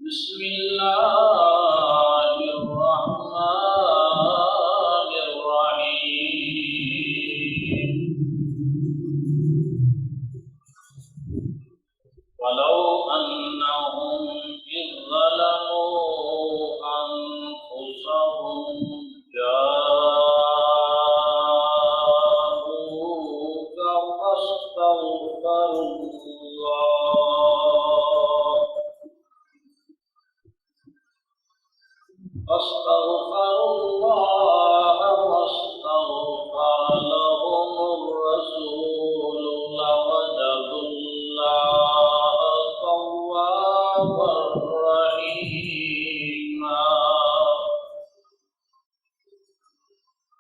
بسم الله الرحمن الرحيم ولو أنهم إذ ظلموا أنفسهم جاءوك فاستغفروا الله واستغفر لهم الرسول لوجدوا الله توابا رحيما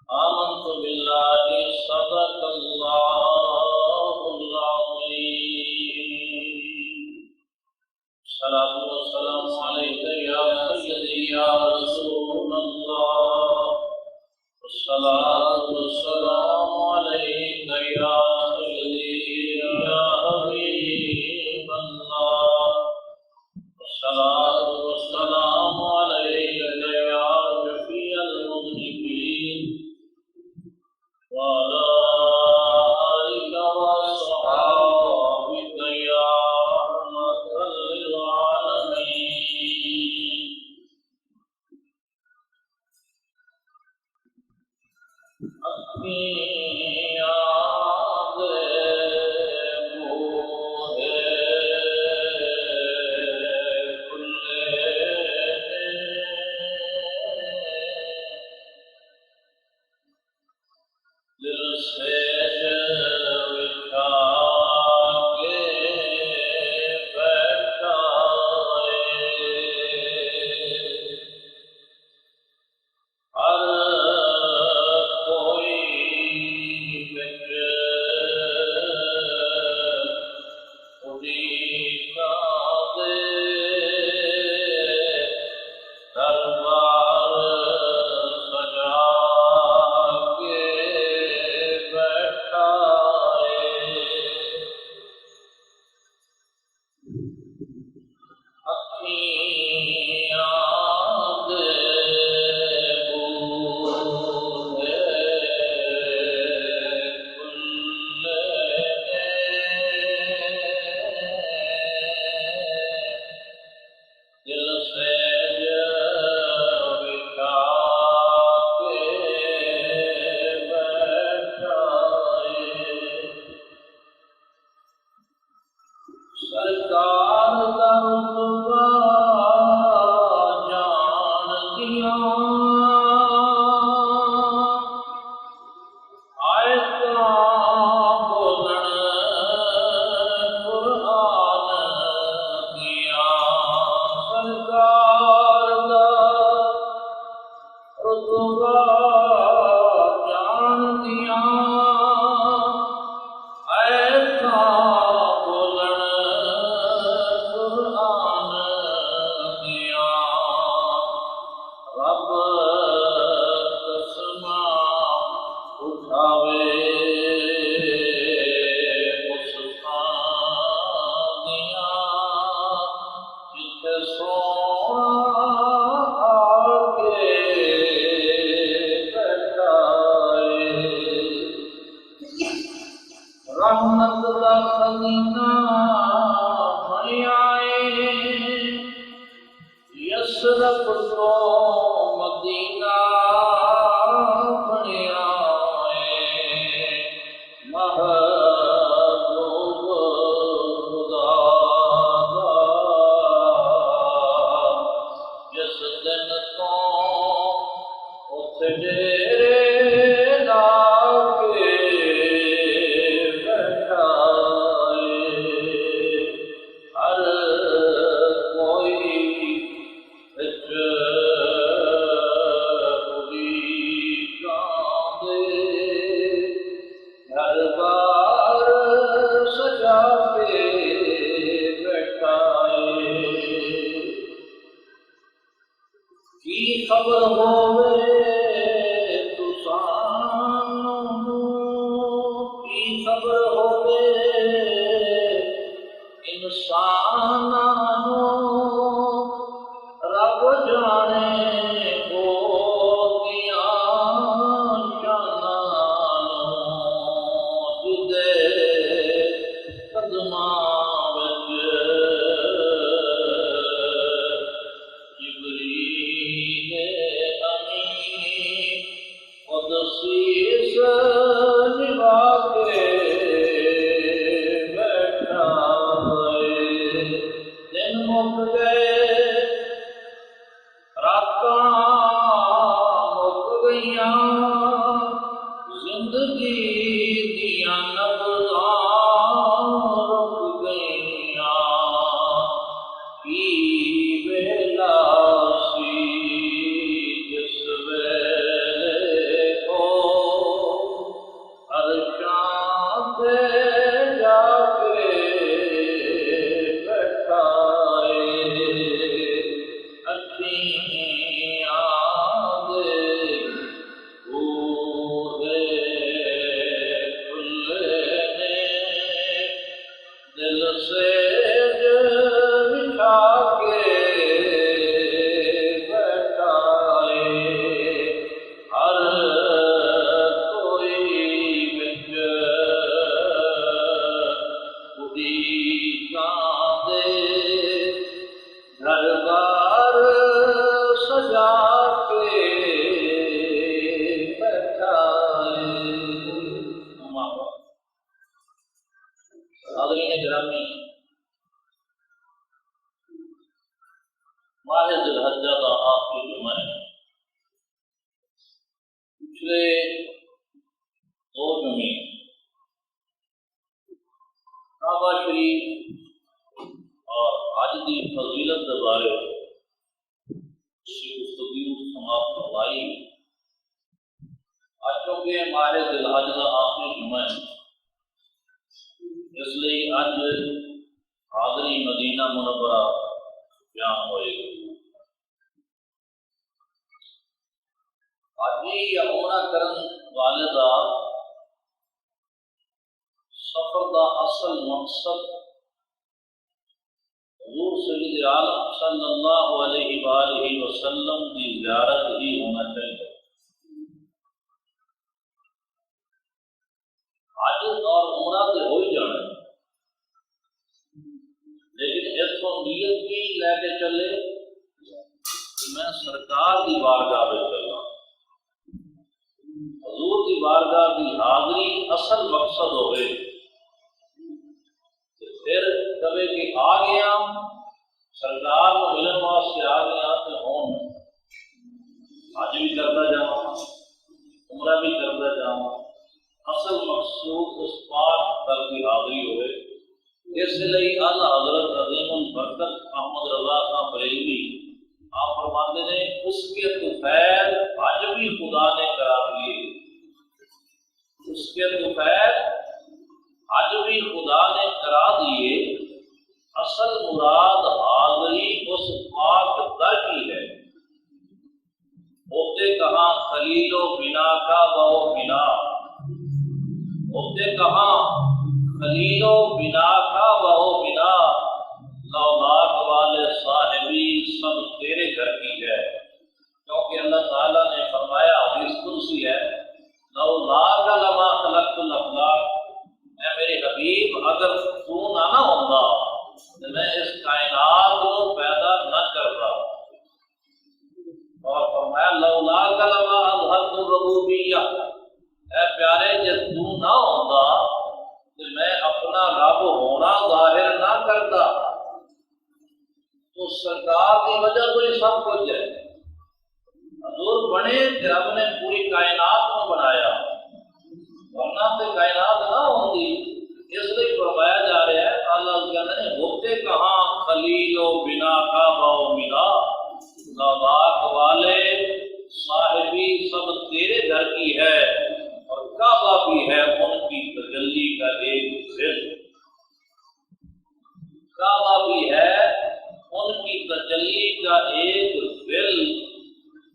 آمنت بالله صدق الله العظيم الصلاة والسلام عليك يا سيدي يا رسول الله الصلاة والسلام عليك يا سيدي يا حبيب الله الصلاة والسلام عليك يا شفيع المذنبين وعلى آلك وصحابك يا رحمة للعالمين اپنی یاد بوئے کھلے دل سے بٹھا کے بیٹھا ہر کوئی خودی کا دے دربار سجا کے بیٹھا اپنی یاد بوئے دل سے بٹھا کے بیٹھا سرکار کا رتبہ جان دیا آیتاں بولن قرآن دیا سرکار دا رتبہ جان دیا آیتاں بولن قرآن دیا رب قسماں اٹھاوے اس تھاں دیاں جتھے سونا آ کے بیٹھا رحمت دا خزینہ بنیا یثرب تو مدینہ بنیا محبوب خدا دا جس دن تو اتھے ڈیرے لا کے بیٹھا ہر کوئی دربار سجا کے بیٹھا کی خبر ہوئے تسانو کی خبر ہوئے انسانانو ਮੁੱਕ ਗਏ, ਰਾਤਾਂ ਮੁੱਕ ਗਈਆਂ, ਜ਼ਿੰਦਗੀ ਦੀਆਂ ਨਬਜ਼ਾਂ ਰੁਕ ਗਈਆਂ। ਕੀ ਵੇਲਾ ਸੀ ਜਿਸ ਵੇਲੇ ਉਹ ਅਰਸ਼ਾਂ ਤੇ ਜਾ ਕੇ ਬੈਠਾ ਏ। ਅੱਖੀਆਂ ਦੇ ਉਹਦੇ ਖੁੱਲੇ ਨੇ, ਦਿਲ ਸੇਜ ਵਿਛਾ ਕੇ ਬੈਠਾ ਏ। ਹਰ ਕੋਈ ਵਿੱਚ ਉਡੀਕਾਂ ਦੇ ਘਰ-ਬਾਰ ਸਜਾ ਕੇ ਬੈਠਾ ਏ। حاضرین گرامی، ماہ ذی الحجہ کا آخری جمعہ ہے۔ پچھلے دو جمعے کعبہ شریف اور حج کی فضیلت کے بارے گفتگو سماعت فرمائی۔ آج چونکہ ماہ ذی الحجہ کا آخری جمعہ ہے، اس لیے اج حاضری مدینہ منورہ بیان ہوئے گی۔ حاجی یا عمرہ کرن والے دا سفر دا اصل مقصد حضور سید عالم صلی اللہ علیہ وآلہ وسلم کی زیارت ہی ہونا چاہیے۔ حج اور عمرہ تو ہو ہی جانا ہے، لیکن اس کو نیت بھی لے کے چلے کہ میں سرکار کی بارگاہ میں چلا، حضور کی بارگاہ کی حاضری اصل مقصد ہوئے، پھر کبھی کہ آ گیا سرکار کو ملن واسطے آ گیا تو ہوں حج بھی کرتا جاؤں عمرہ بھی کرتا جاؤں، اصل مقصود اس پاک در کی حاضری ہوئے۔ اس لیے اعلیٰ حضرت عظیم البرکت احمد رضا خان بریلوی آپ فرماتے ہیں اس کے طفیل حج بھی خدا نے کرا دیے، اس کے طفیل حج بھی خدا نے کرا دیے، اصل مراد حاضری اس پاک در کی ہے۔ ہوتے کہاں خلیل و بنا کا بہو بنا، ہوتے کہاں خلیل و بنا کا بہو بنا، لولاک والے صاحبی سب تیرے گھر کی ہے۔ کیونکہ اللہ تعالیٰ نے فرمایا حدیث قدسی ہے، لولاک لما خلقت الافلاک، اے میرے حبیب اگر تو نہ ہوتا تو میں اس کائنات کو پیدا نہ کرتا۔ اور فرمایا لولاک لما اظہرت الربوبیہ، اے پیارے جب تو نہ ہوتا تو میں اپنا رب ہونا ظاہر نہ کرتا۔ تو سرکار کی وجہ تو یہ سب کچھ ہے، حضور بنے کہ رب نے پوری کائنات کو بنایا، ورنہ تو کائنات نہ ہوتی۔ اس لیے فرمایا جا رہا ہے اللہ کہتے ہیں ہوتے کہاں خلیل و بنا کا باؤ ملا، لولاک والے صاحبی سب تیرے گھر کی ہے، اور کعبہ بھی ہے ان کی تجلی کا ایک ذل، کعبہ بھی ہے ان کی تجلی کا ایک ذل،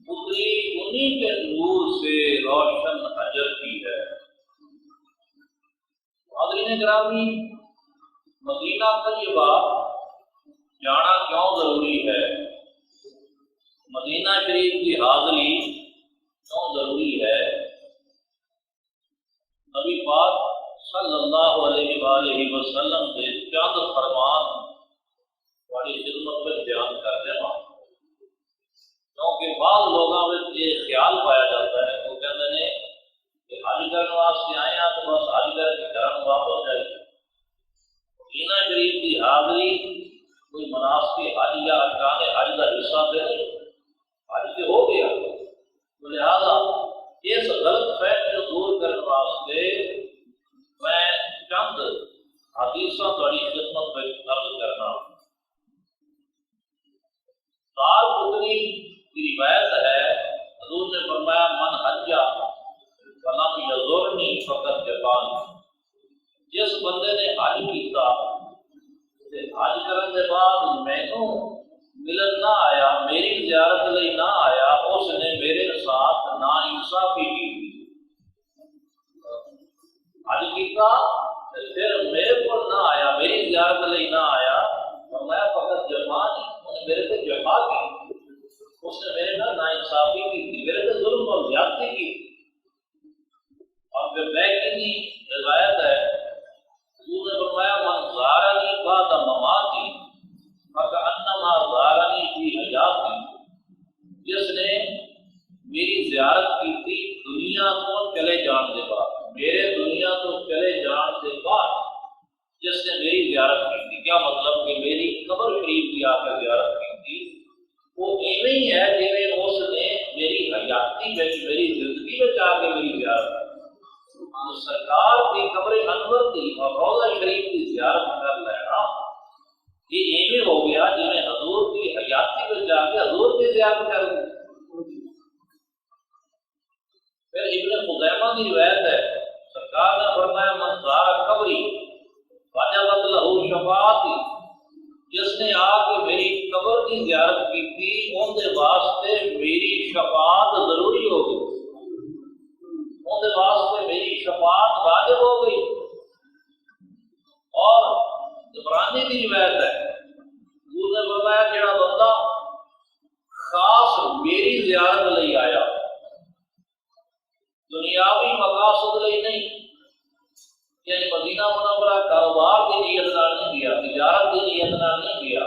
اتری انہی کے نور سے روشن حجر کی ہے۔ حاضرین گرامی، مدینہ طیبہ جانا کیوں ضروری ہے، مدینہ شریف کی حاضری کیوں ضروری ہے؟ نبی پاک صلی اللہ علیہ وآلہ وسلم سے چند فرمان بڑی خدمت میں بیان کر دیں، کیونکہ بعض لوگوں میں یہ خیال پایا جاتا ہے وہ کہتے ہیں کہ حج کرنے واسطے آئے ہیں تو بس حج کر کے گھر واپس ہو جائے۔ مدینہ شریف کی حاضری کوئی مناسب حج یا ارکان حج کا حصہ تو نہیں، حج تو ہو گیا۔ تو لہٰذا اس غلط فہمی کو دور کرنے واسطے میں چند حدیثوں تھوڑی خدمت میں عرض کرنا۔ دار قطنی کی روایت ہے، حضور نے فرمایا من حجہ فلم یزرنی فقط جفان، جس بندے نے حج کیتا حج کرنے کے بعد مینوں ملن نہ آیا، میری زیارت لئی نہ آیا، اس نے میرے ساتھ نا انصافی کی۔ حج کیتا پھر میرے کو نہ آیا، میری زیارت لئی نہ آیا، فرمایا فقط جفان، انہیں میرے سے جفا کی، اس نے میرے نال نا انصافی کی تھی، میرے سے ظلم اور زیادتی کی۔ اور پھر بیکی کی روایت ہے، حضور نے فرمایا من زارنی بعد مماتی فکأنما زارنی فی حیاتی، جس نے میری زیارت کی تھی دنیا کو چلے جان کے بعد، میرے دنیا تو چلے جان کے بعد جس نے میری زیارت کی تھی، کیا مطلب کہ میری قبر شریف کی آ کر زیارت کی تھی، وہ ایویں ہی ہے جویں اس نے میری حیاتی میں، میری زندگی میں آ کے میری زیارت کی۔ تو سرکار کی قبر انور کی اور روضہ شریف کی زیارت کر لینا یہ ایویں ہو گیا جویں حضور کی حیاتی میں جا کے حضور کی زیارت کر لی۔ پھر ابن خزیمہ کی روایت ہے، سرکار نے فرمایا من زار قبری وجبت لہ شفاعتی، جس نے آ کے میری قبر کی زیارت کی تھی ان کے واسطے میری شفاعت ضروری ہو گئی، ان کے واسطے میری شفاعت واجب ہو گئی۔ اور عبرانی کی روایت ہے، حضور نے فرمایا جڑا بندہ خاص میری زیارت لئی آیا، دنیاوی مقاصد لئی نہیں، یعنی مدینہ منورہ کاروبار کی نیت نال نہیں گیا، تجارت کی نیت نال نہیں گیا،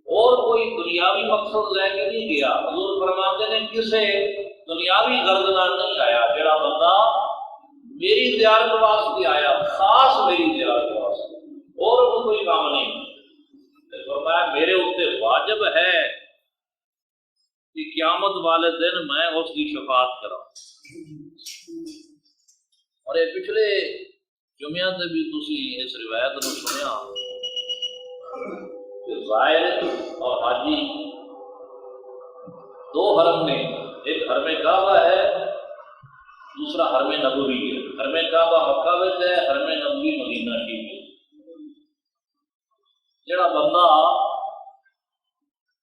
اور کوئی دنیاوی مقصد لے کے نہیں گیا، حضور فرماتے ہیں کسے دنیاوی غرض نال نہیں آیا، جڑا بندہ میری زیارت واسطے آیا، خاص میری زیارت واسطے، اور وہ کوئی کام نہیں، فرمایا میرے اوپر واجب ہے کہ قیامت والے دن میں اس کی شفاعت کراں۔ اور یہ پچھلے جمعہ سے بھی تسی اس روایت کو سنیا کہ زائر اور حاجی دو حرم نے، ایک حرم کعبہ ہے، دوسرا حرم نبوی ہے۔ حرم کعبہ مکہ میں ہے، حرم نبوی مدینہ شریف ہے۔ جڑا بندہ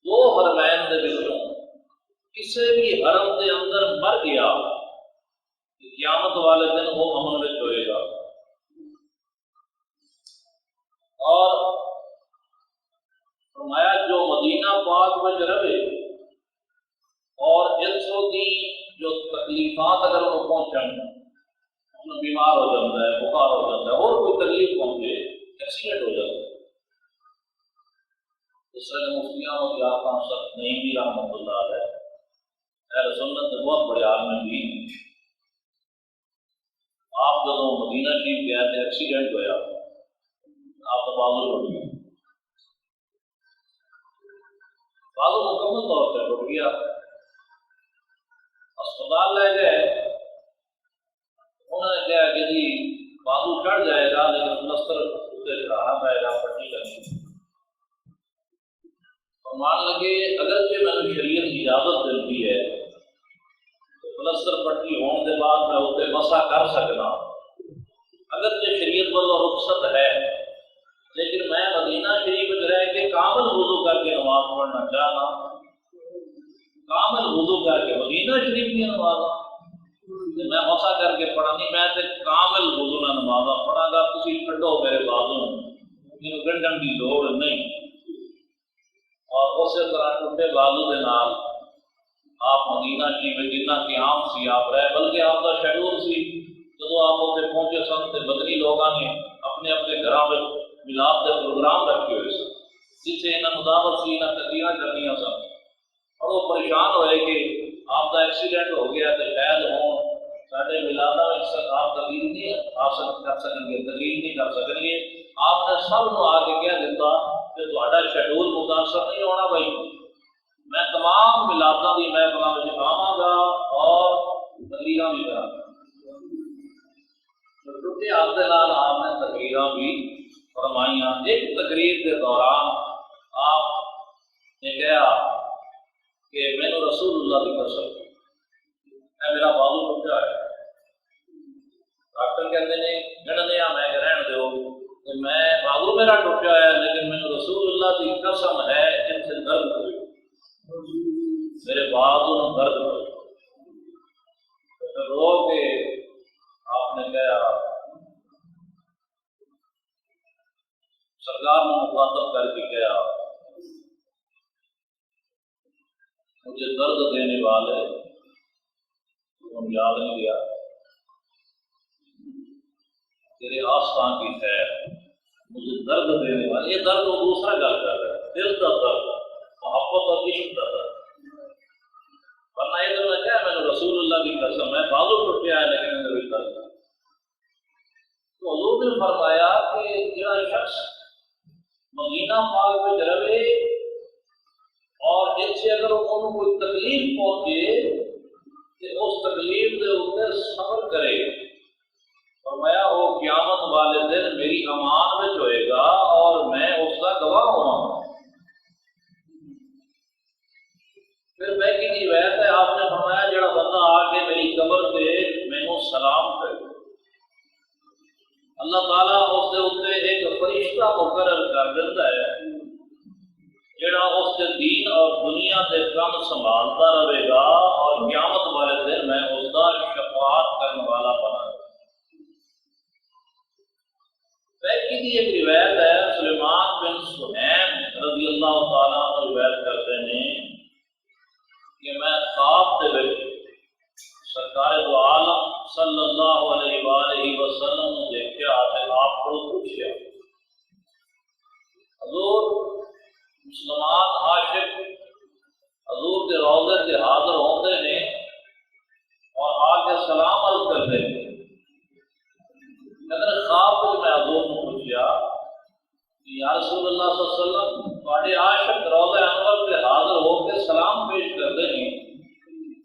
دو حرمین دے وچوں کسی بھی حرم دے اندر مر گیا، قیامت والے دن وہ امن وچ ہوئے گا۔ اور فرمایا جو مدینہ پاک وچ رہے اور جنسوں کی جو تکلیفات اگر وہ پہنچن، بیمار ہو جاتا ہے، بخار ہو جاتا ہے، اور کوئی تکلیف پہنچے، ایکسیڈنٹ ہو جاتا ہے، اس طرح مفتی احمد یار خان صاحب نہیں بھی رحمۃ اللہ علیہ اہل سنت کے بہت بڑے عالم دین، آپ جب مدینہ شریف گئے تھے ایکسیڈنٹ ہوا، آپ کا بازو ٹوٹ گیا، بازو مکمل طور پہ ٹوٹ گیا، اسپتال لے گئے، انہوں نے کہا کہ جی بازو چڑھ جائے گا لیکن پلسٹر اسے چڑھانا پڑے گا، پٹی کرنی۔ اور مان لگے اگرچہ میں نے شریعت کی اجازت ملتی ہے تو پلسٹر پٹی ہونے کے بعد میں اسے مسا کر سکتا، اگرچہ شریعت والوں رخصت ہے، لیکن میں مدینہ شریف میں رہ کے کامل وضو کر کے نماز پڑھنا چاہنا، کامل وضو کر کے مدینہ شریف کی نماز میں مسا کر کے پڑھا نہیں، میں تے کامل وضو نہ نماز پڑھا گا، تسی چھڈو میرے بازو مینوں گنڈن کی لوڑ نہیں۔ اور اسی طرح ٹوٹے بازو کے نال آپ مدینہ شریف میں جتنا قیام سی آپ رہے، بلکہ آپ کا شیڈول سی جب آپ اتنے پہنچے سن تو بدنی لوگوں نے اپنے اپنے گھروں میں ملاد کے پروگرام رکھے ہوئے سن، جسے انہیں مداوت سی نہ تقریریں کرنی سن، اور وہ پریشان ہوئے کہ آپ کا ایکسیڈنٹ ہو گیا تو شاید ہوں سارے ملادہ میں آپ تقریر نہیں کر سکیں گے، تقریر نہیں کر سکیں گے۔ آپ نے سب کو آ کے کہہ دیتا کہ تہاڈا شیڈول متاثر نہیں ہونا بھائی، میں تمام ملاداں دی محفلاں وچ آواں گا اور تقریراں بھی کراں گا۔ کیونکہ آپ دے نال آپ نے تقریراں بھی فرمائیاں۔ ایک تقریر کے دوران آپ نے کہا کہ مینوں رسول اللہ کی قسم ہے میرا بازو ٹوٹا ہے، ڈاکٹر کہتے ہیں گھڑنے میں رہن دو کہ میں بازو میرا ٹوٹا ہے لیکن مینوں رسول اللہ کی قسم ہے ان سے درد ہوئی، میرے بازو میں درد ہوئی۔ رو کے آپ نے کہا سرکار نے مخاطب کر کے کہا مجھے درد دینے والے تم یاد نہیں گیا، تیرے آستان کی خیر مجھے درد دینے والے، یہ درد وہ دوسرا گل کر رہا ہے، دل کا درد، محبت اور عشق کا درد، ورنہ یہ تو میں کہا میں نے رسول اللہ کی قسم ہے بازو ٹوٹیا ہے لیکن میرے بھی درد ہے۔ تو حضور نے فرمایا کہ جڑا شخص مدینہ پاک میں رہے اور جس سے اگر انہوں کوئی تکلیف پہنچے تو اس تکلیف کے اوپر صبر کرے، فرمایا وہ قیامت والے دن میری امان میں ہوئے گا اور میں اس کا گواہ ہوں۔ پھر میں کی روایت ہے آپ نے فرمایا جڑا بندہ آ کے میری قبر سے مینوں سلام کرے، اللہ تعالیٰ اس کے اتنے ایک فرشتہ مقرر کر دیتا ہے جڑا اس کے دین اور دنیا کے کام سنبھالتا رہے گا اور قیامت والے دن میں اس کا شفاعت کرنے والا بنا۔ بیکی کی ایک روایت ہے، سلیمان بن سہیم رضی اللہ تعالیٰ عنہ روایت کرتے ہیں کہ میں خواب دے وچ سرکار دو عالم صلی اللہ علیہ وآلہ وسلم نے دیکھا تے آپ کو پوچھا حضور مسلمان عاشق حضور کے روضے سے حاضر ہوتے ہیں اور آ کے سلام عرض کرتے ہیں، لیکن خواب کو میں حضور نے پوچھا کہ یا رسول اللہ صلی اللہ علیہ وسلم تھوڑے عاشق روضہ انور سے حاضر ہو کے سلام پیش کرتے ہیں،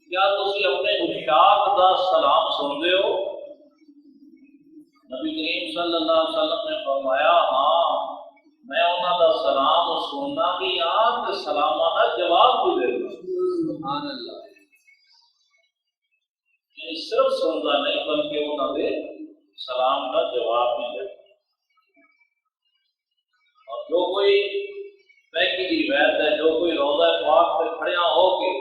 کیا تسی اپنے عشاق دا سلام سنتے ہو؟ نبی کریم صلی اللہ علیہ وسلم نے فرمایا ہاں میں انہوں دا سلام سننا بھی ہاں تے سلامہ دا جواب بھی دے گا۔ سبحان اللہ، یعنی صرف سننا نہیں بلکہ انہوں دے سلام کا جواب بھی دے گا۔ اور جو کوئی بیکی کی روایت ہے جو کوئی روضہ پاک سے کھڑیا ہو کے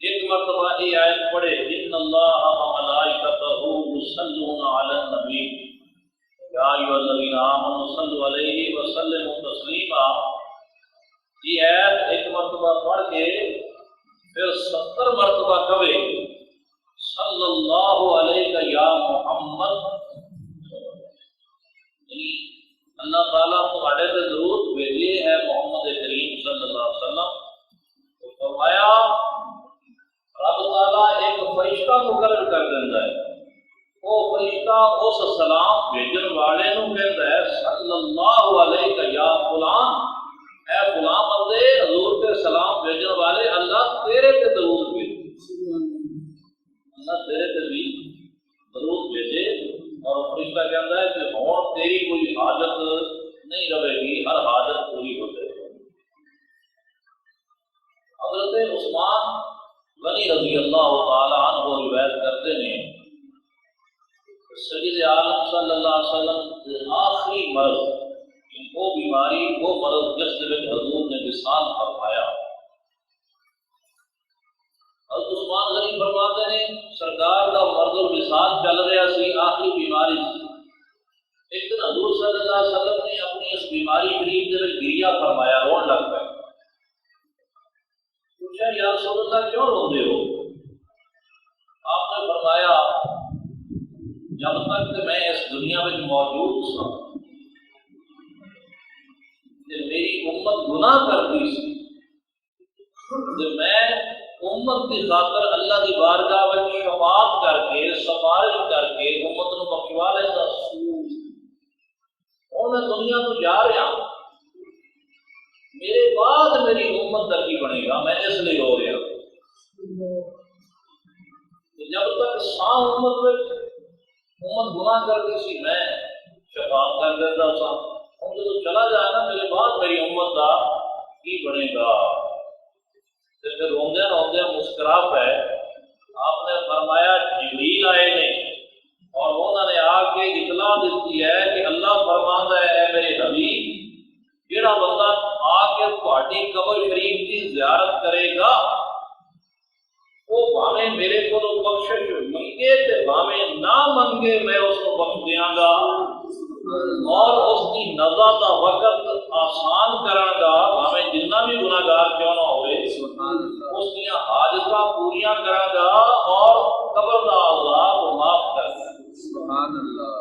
ایک مرتبہ یہ آیت پڑھے ان اللہ و ملائکتہ یصلون علی النبی یا ایھا الذین آمنوا صلوا علیہ وسلموا تسلیما، یہ آیت ایک مرتبہ پڑھ کے پھر 70 مرتبہ کہے صلی اللہ علیہ یا محمد، یعنی اللہ تعالیٰ تمہارے سے درود بھیجے ہے محمد کریم صلی اللہ علیہ وسلم۔ تو فرمایا رب تعالیٰ ایک فرشتہ مقرر کر دیتا ہے، وہ فرشتہ اس سلام بھیجن والے نو کہتا ہے صلی اللہ علیہ یا فلان، اے فلان بندے حضور کے سلام بھیجن والے اللہ تیرے تے درود بھیجے، اللہ تیرے تے بھی درود بھیجے۔ اور فرشتہ کہتا ہے کہ ہون تیری کوئی حاجت نہیں رہے گی، ہر حاجت پوری ہو جائے گی۔ حضرت عثمان غنی رضی اللہ تعالی عنہ روایت کرتے ہیں سید عالم صلی اللہ علیہ وسلم کے آخری مرض، وہ بیماری وہ مرض جس سے حضور نے وصال فرمایا، حضرت عثمان غنی فرماتے ہیں سرکار کا مرض الوصال چل رہا سی، آخری بیماری سی۔ ایک دن حضور صلی اللہ علیہ وسلم نے اپنی اس بیماری قریب سے گریہ فرمایا، رون لگ گئے۔ پوچھا یا رسول اللہ کیوں روتے ہو؟ آپ نے فرمایا جب تک کہ میں اس دنیا میں موجود تھا میری امت گناہ کرتی سی، میں امت کی خاطر اللہ کی بارگاہ میں شفاعت کر کے سفارش کر کے امت کو بخشوا لیتا۔ اور میں دنیا کو جا رہا بعد میری امت کا کی بنے گا، میں اس لیے رو رہا کہ جب تک سان امت گناہ کرتی سی میں شفاعت کر دیتا سا، ہوں جب چلا جائے نا میرے بعد میری امت کا کی بنے گا؟ پھر روندے روندے مسکرا پہ آپ نے فرمایا جبریل آئے نے اور انہوں نے آ کے اطلاع دیتی ہے کہ اللہ فرماتا ہے میرے حبیب جڑا بندہ آ کے تہاڈی قبر شریف کی زیارت کرے گا وہ بھاویں میرے کو بخشش منگے تے بھاویں نہ منگے میں اس کو بخش دیاں گا اور اس کی نزا کا وقت آسان کراں گا، بھاویں جتنا بھی گناہ گار کیوں نہ ہوئے اس کی حاجتاں پوریاں کراں گا اور قبر کا عذاب معاف کر دے۔ سبحان اللہ۔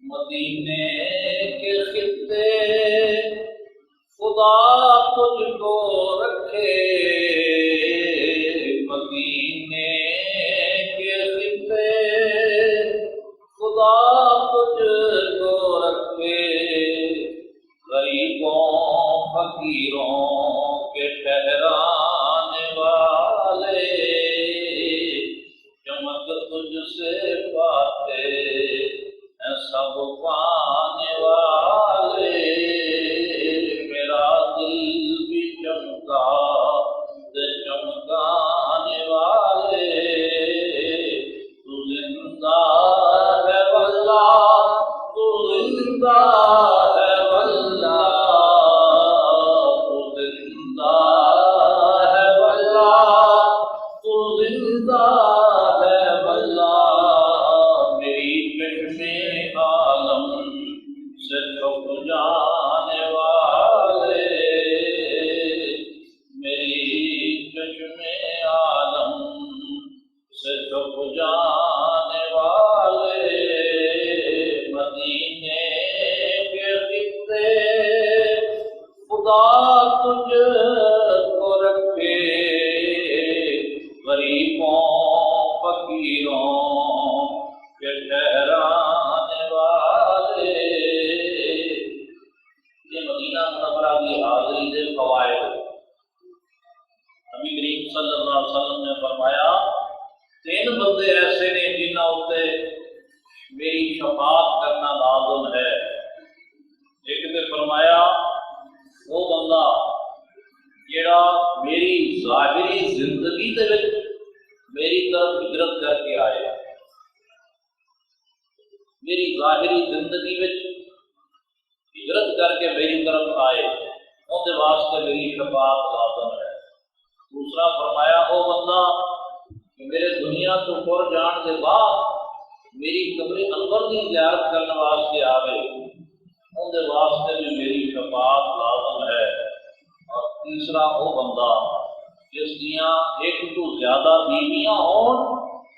مدینے کے خطے خدا تجھ کو رکھے، مدینے کے خطے خدا تجھ کو رکھے، غریبوں فقیروں کے ٹھہرانے والے، چمک تجھ سے پاتے ہیں سب پانے والے، میرا دل بھی چمکا دے چمکانے والے، تو زندہ ہے واللہ، تو زندہ ہے واللہ، تو زندہ ہے واللہ، تو زندہ ہے واللہ، میری چشم عالم سے چھپ جانے والے، میری چشم عالم سے چھپ جانے والے، مدینے کے خطے خدا تجھ کو رکھے، غریبوں فقیروں کے ٹھہرانے والے۔ یہ مدینہ منورہ کی حاضری کے فوائد۔ نبی کریم صلی اللہ علیہ وسلم نے فرمایا 3 بندے ایسے نے جنہاں اتنے میری شفاعت کرنا لازم ہے۔ ایک نے فرمایا وہ بندہ جڑا میری ظاہری زندگی دے وچ میری طرف ہجرت کر کے آئے، میری ظاہری زندگی وچ ہجرت کر کے میری طرف آئے، ان کے واسطے میری شفاعت لازم ہے۔ دوسرا فرمایا وہ بندہ کہ میرے دنیا تو ٹر جان کے بعد میری قبر انور کی زیارت کرنے واسطے آوے، ان کے واسطے بھی میری شفاعت لازم ہے۔ اور تیسرا وہ بندہ جس دیاں ایک تو زیادہ بیویاں ہون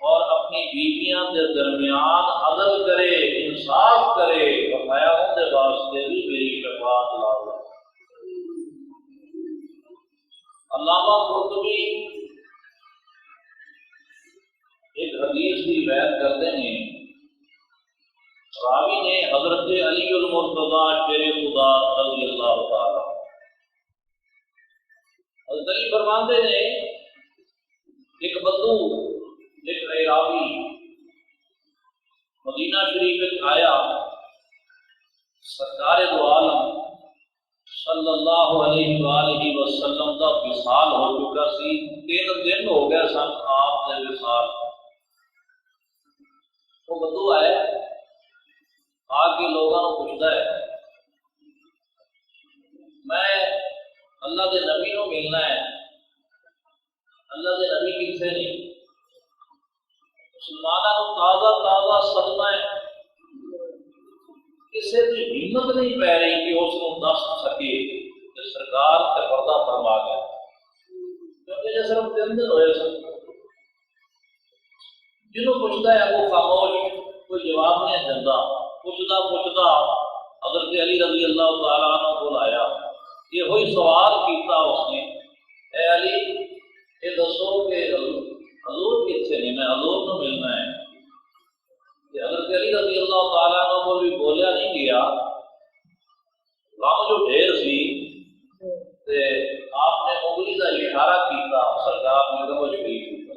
اور اپنی بیویاں کے درمیان عدل کرے، انصاف کرے، فرمایا ان کے واسطے بھی میری شفاعت لازم ہے۔ علامہ قرطبی ایک حدیث کی روایت کرتے ہیں، راوی نے حضرت علی المرتضیٰ شیر خدا رضی اللہ تعالیٰ، حضرت علی فرماتے نے ایک بدو ایک عراقی مدینہ شریف میں آیا، سرکار دو عالم صلی اللہ علیہ وآلہ وسلم کا وصال ہو چکا سی، 3 دن ہو گئے سن آپ کے وصال۔ وہ بدو آئے آ کے لوگوں کو پوچھتا ہے میں اللہ کے نبی کو ملنا ہے، اللہ کے نبی کتنے نہیں، مسلمانوں کو تازہ تازہ صدمہ ہے، کسی کی ہمت نہیں پہ رہی کہ اس کو دس سکے کہ سرکار کا پردہ فرما گیا، کیونکہ یہ صرف 3 دن ہوئے سن۔ جنہوں پوچھتا ہے وہ خاموش، کوئی جواب نہیں دیتا، پوچھتا حضرت علی رضی اللہ تعالیٰ عنہ کو لایا، یہ وہی سوال کیتا اس نے، اے علی یہ دسو کہ حضور کتنے نہیں، میں حضور کو ملنا ہے۔ حضرت علی رضی اللہ تعالیٰ عنہ کو بھی بولیا نہیں گیا، عوام جو ڈھیر سی تے آپ نے انگلی کا اشارہ کیتا سرکار نے قبر شریف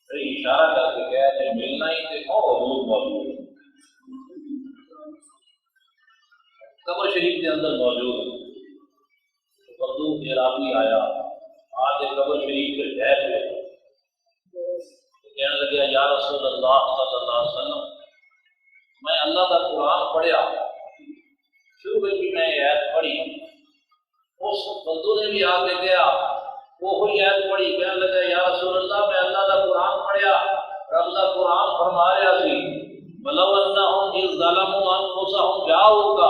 اشارہ کر کے کہا کہ ملنا ہی دیکھو حضور موجود ہے قبر شریف کے اندر موجود ہے اردو عراقی آیا آج قبر شریف کے ڈھیر پہ کہنے لگا یا رسول اللہ صلی اللہ علیہ وسلم میں اللہ کا قرآن پڑھیا شروع میں بھی میں یہ آیت پڑھی اس بندو نے بھی آ کے گیا وہی آیت پڑھی کہنے لگا یا رسول اللہ میں اللہ کا قرآن پڑھیا رب کا قرآن فرما رہا سی ولو انہم اذ ظلموا انفسہم جاؤکا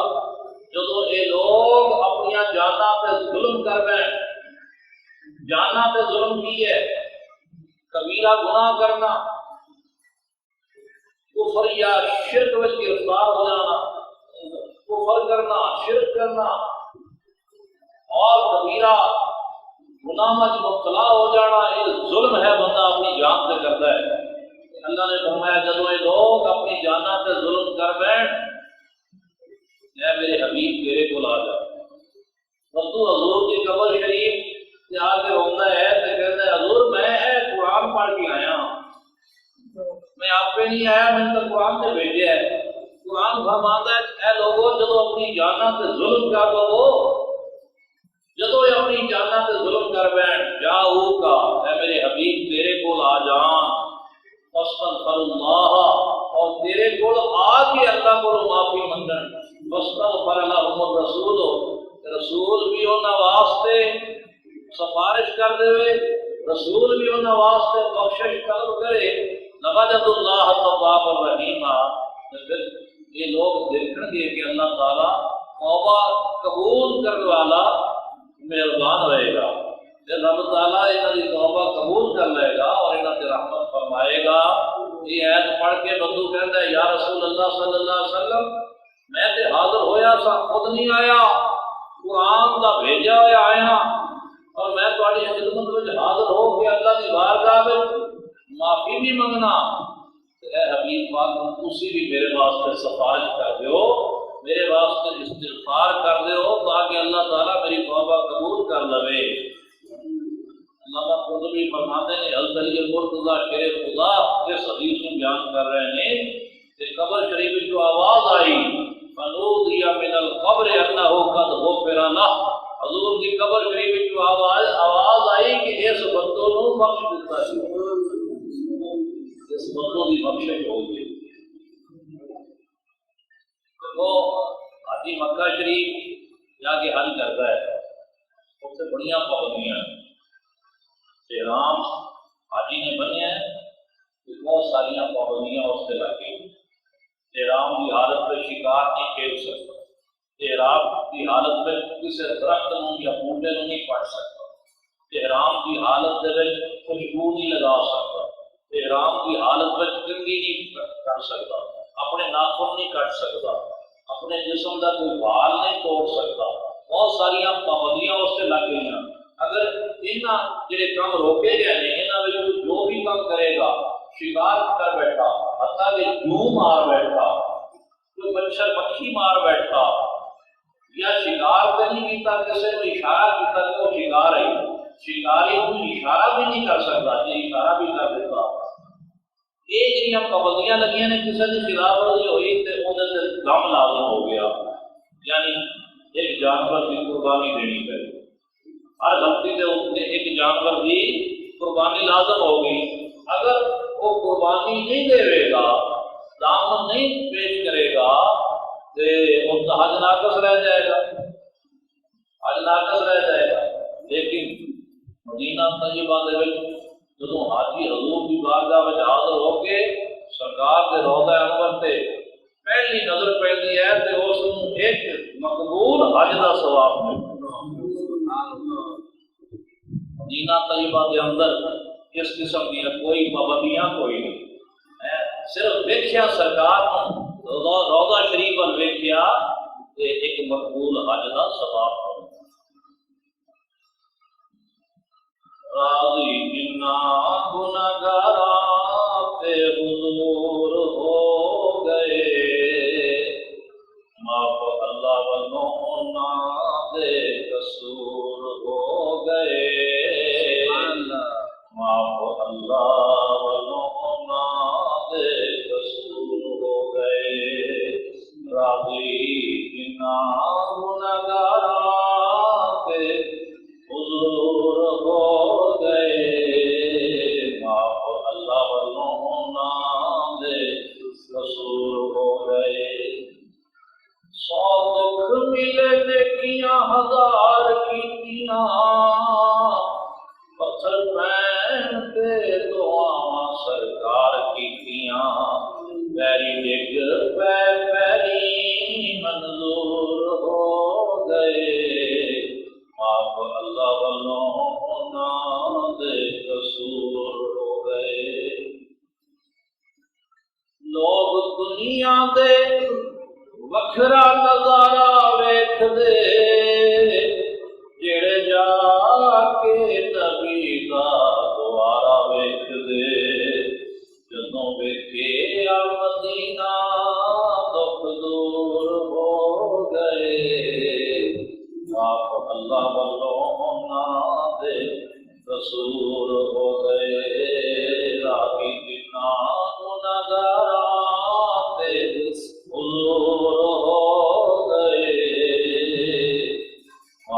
جدو یہ لوگ اپنی جاناں پہ ظلم کر رہے ہیں جاناں پہ ظلم کی ہے کبیرہ گناہ کرنا کفر یا شرک میں گرفتار ہو جانا کفر کرنا شرک کرنا اور کبیرہ گناہ میں مبتلا ہو جانا یہ ظلم ہے بندہ اپنی جان سے کرتا ہے اللہ نے فرمایا جب یہ لوگ اپنی جاناں سے ظلم کر بیٹھ اے میرے حبیب تیرے کو آ جا تو حضور کی قبر شریف سے آ کے روتا ہے تو کہتا ہے حضور میں قرآن پڑھ کے آیا میں آپ پہ نہیں آیا میں تو قرآن سے بھیجا ہے قرآن فرماتا ہے اے لوگوں جب اپنی جاناں سے ظلم کر لو جدو اپنی جاناں سے ظلم کر بیٹھ جاؤ کا اے میرے حبیب تیرے کول آ جان استغفر اللہ اور تیرے کول آ کے اللہ کو معافی منگن استغفر لهم الرسول رسول بھی انہاں واسطے سفارش کر دے رسول بھی انہاں واسطے بخشش طلب کرے لوجد اللہ تواب الرحیم پھر یہ لوگ دیکھیں گے کہ اللہ تعالی توبہ قبول کرنے والا مہربان رہے گا پھر رب تعالیٰ انہوں کی توبہ قبول کر لے گا اور انہوں سے رحمت فرمائے گا یہ آیت پڑھ کے بندو کہتا ہے یا رسول اللہ صلی اللہ علیہ وسلم میں تے حاضر ہویا سا خود نہیں آیا قرآن کا بھیجا ہوا آیا اور میں تھوڑی خدمت میں حاضر ہو کے اللہ کی بارگاہ میں معافی بھی منگنا اے حبیب پاک تسی بھی میرے واسطے سفارش کر دیو میرے واسطے استغفار کر دے ہو تاکہ اللہ تعالیٰ میری توبہ قبول کر لے علامہ قرطبی فرماتے ہیں حضرت علی مرتضیٰ شیر خدا اس حدیث میں بیان کر رہے ہیں کہ قبر شریف میں جو آواز آئی فنودی من القبر انہ قد غفر لہ حضور کی قبر شریف میں جو آواز آئی کہ اس بندوں کو بخش دیتا ہے اس بندوں کی بخشش ہوگی وہ حاجی مکہ شریف جا کے حج کرتا ہے اس سے بڑیاں پابندیاں احرام حاجی نے بنے ہیں کہ بہت ساری پابندیاں اس سے لگی احرام کی حالت میں شکار نہیں کھیل سکتا احرام کی حالت میں کسی درخت یا بوٹے نہیں پڑ سکتا احرام کی حالت میں خوشبو نہیں لگا سکتا احرام کی حالت میں کنگھی نہیں کر سکتا اپنے ناخن نہیں کٹ سکتا اپنے جسم کا کوئی بال نہیں توڑ سکتا بہت ساری پابندیاں اس سے لگ گئی ہیں اگر انہاں جڑے کام روکے گئے ہیں انہاں جو بھی کام کرے گا شکار کر بیٹھا حتیٰ کہ جو مار بیٹھا کوئی مچھر مکھی مار بیٹھا یا شکار پہ نہیں کیتا کسی کو اشارہ کیتا کہ وہ شکار ہے شکاری کو اشارہ بھی نہیں کر سکتا یہ اشارہ بھی کر دیتا یہ جڑی پابندیاں لگی نے کسی کی خلاف ورزی ہوئی تو وہ دم لازم ہو گیا یعنی ایک جانور کی قربانی دینی پڑی ہر غلطی کے اتنے ایک جانور کی قربانی لازم ہوگی اگر وہ قربانی نہیں دے گا دامن نہیں پیش کرے گا تو اس کا حج ناقص رہ جائے گا حج ناقص رہ جائے گا لیکن مدینہ طیبہ دے جب حاجی حضور کی بارگاہ میں حاضر ہو کے سرکار کے روضہ انور سے پہلی نظر پہنتی ہے تو اس کو ایک مقبول حج کا ثواب ملتا مدینہ طیبہ کے اندر اس قسم کی کوئی پابندیاں کوئی نہیں صرف دیکھیا سرکار روضہ شریف پر دیکھیا ایک مقبول حج کا ثواب راضی جنا گناہگار پہ حضور ہو گئے معاف اللہ بنو دنیا ہزار کیتیاں پتھر پین تے دعاواں سرکار کیتیاں پیری ڈگ پہ پیری منظور ہو گئے آپ اللہ والوں نام دے قصور ہو گئے لوگ دنیا دے وکھرا نظارہ ویکھ دے جڑے جا کے نبی دا دوارا ویکھ دے جدوں ویکھے مدینہ دکھ دور ہو گئے آپ اللہ والوں نام دے قصور ہو گئے راہی جتنا گنہگار تے حضور ہو گئے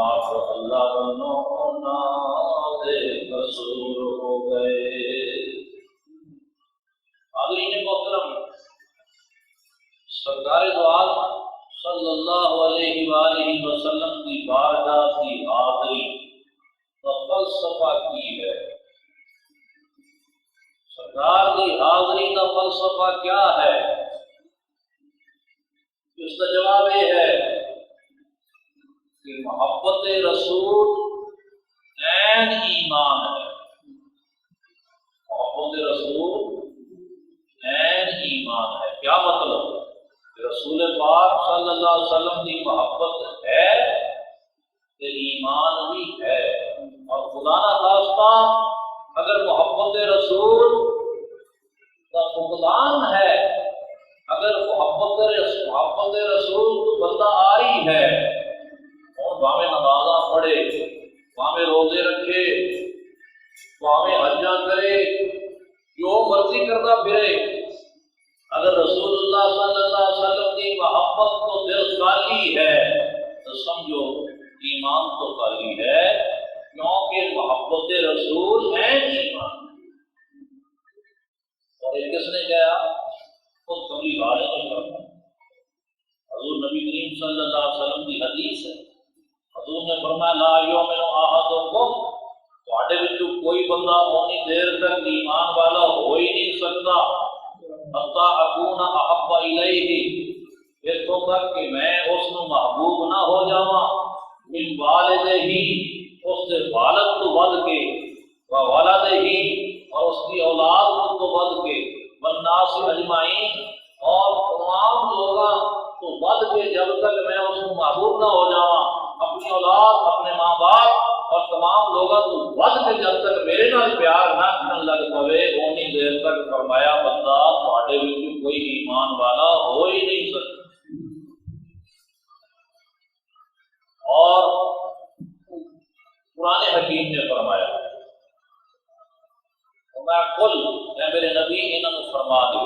آپ اللہ والوں نام دے قصور ہو گئے حاضرین محترم سرکار دو عالم صلی اللہ علیہ وآلہ وسلم کی بارگاہ کی حاضری کا فلسفہ کی ہے سرکار کی حاضری کا فلسفہ کیا ہے اس کا جواب یہ ہے کہ محبت رسول عین ایمان ہے محبت رسول عین ایمان ہے کیا مطلب رسول پاک صلی اللہ علیہ وسلم کی محبت ہے کہ ایمان بھی ہے اور خدا نہ خواستہ اگر محبت رسول کا فقدان ہے اگر محبت رسول کو بندہ آئی ہے اور باویں نمازاں پڑھے باویں روزے رکھے باویں حجاں کرے جو مرضی کرتا پھرے اگر رسول اللہ صلی اللہ علیہ وسلم کی محبت تو دل خالی ہے تو سمجھو ایمان تو خالی ہے کیونکہ محبت رسول ہے ایمان اور یہ کس نے کہا خود کبھی غالب کرنا حضور نبی کریم صلی اللہ علیہ وسلم کی حدیث ہے حضور نے فرمایا لا یؤمن احدکم تواڈے وچوں کوئی بندہ اونی دیر تک ایمان والا ہو ہی نہیں سکتا حتی اکون احب الیہ اتوں تک کہ میں اس نو محبوب نہ ہو جاواں من والدہ اس سے والد تو ود کے والدہ اور اس کی اولاد تو ود کے والناس اجمعین اور تمام لوگاں تو ود کے جب تک میں اس کو محبوب نہ ہو جاواں اپنی اولاد اپنے ماں باپ اور تمام لوگوں تو ود کے جب تک میرے نال پیار نہ کرن لگ پوے اونی دیر تک فرمایا بندہ تواڈے وچ کوئی ایمان والا ہو ہی نہیں سکتا اور قرآن حکیم نے فرمایا کل اے میرے نبی انہوں فرما دو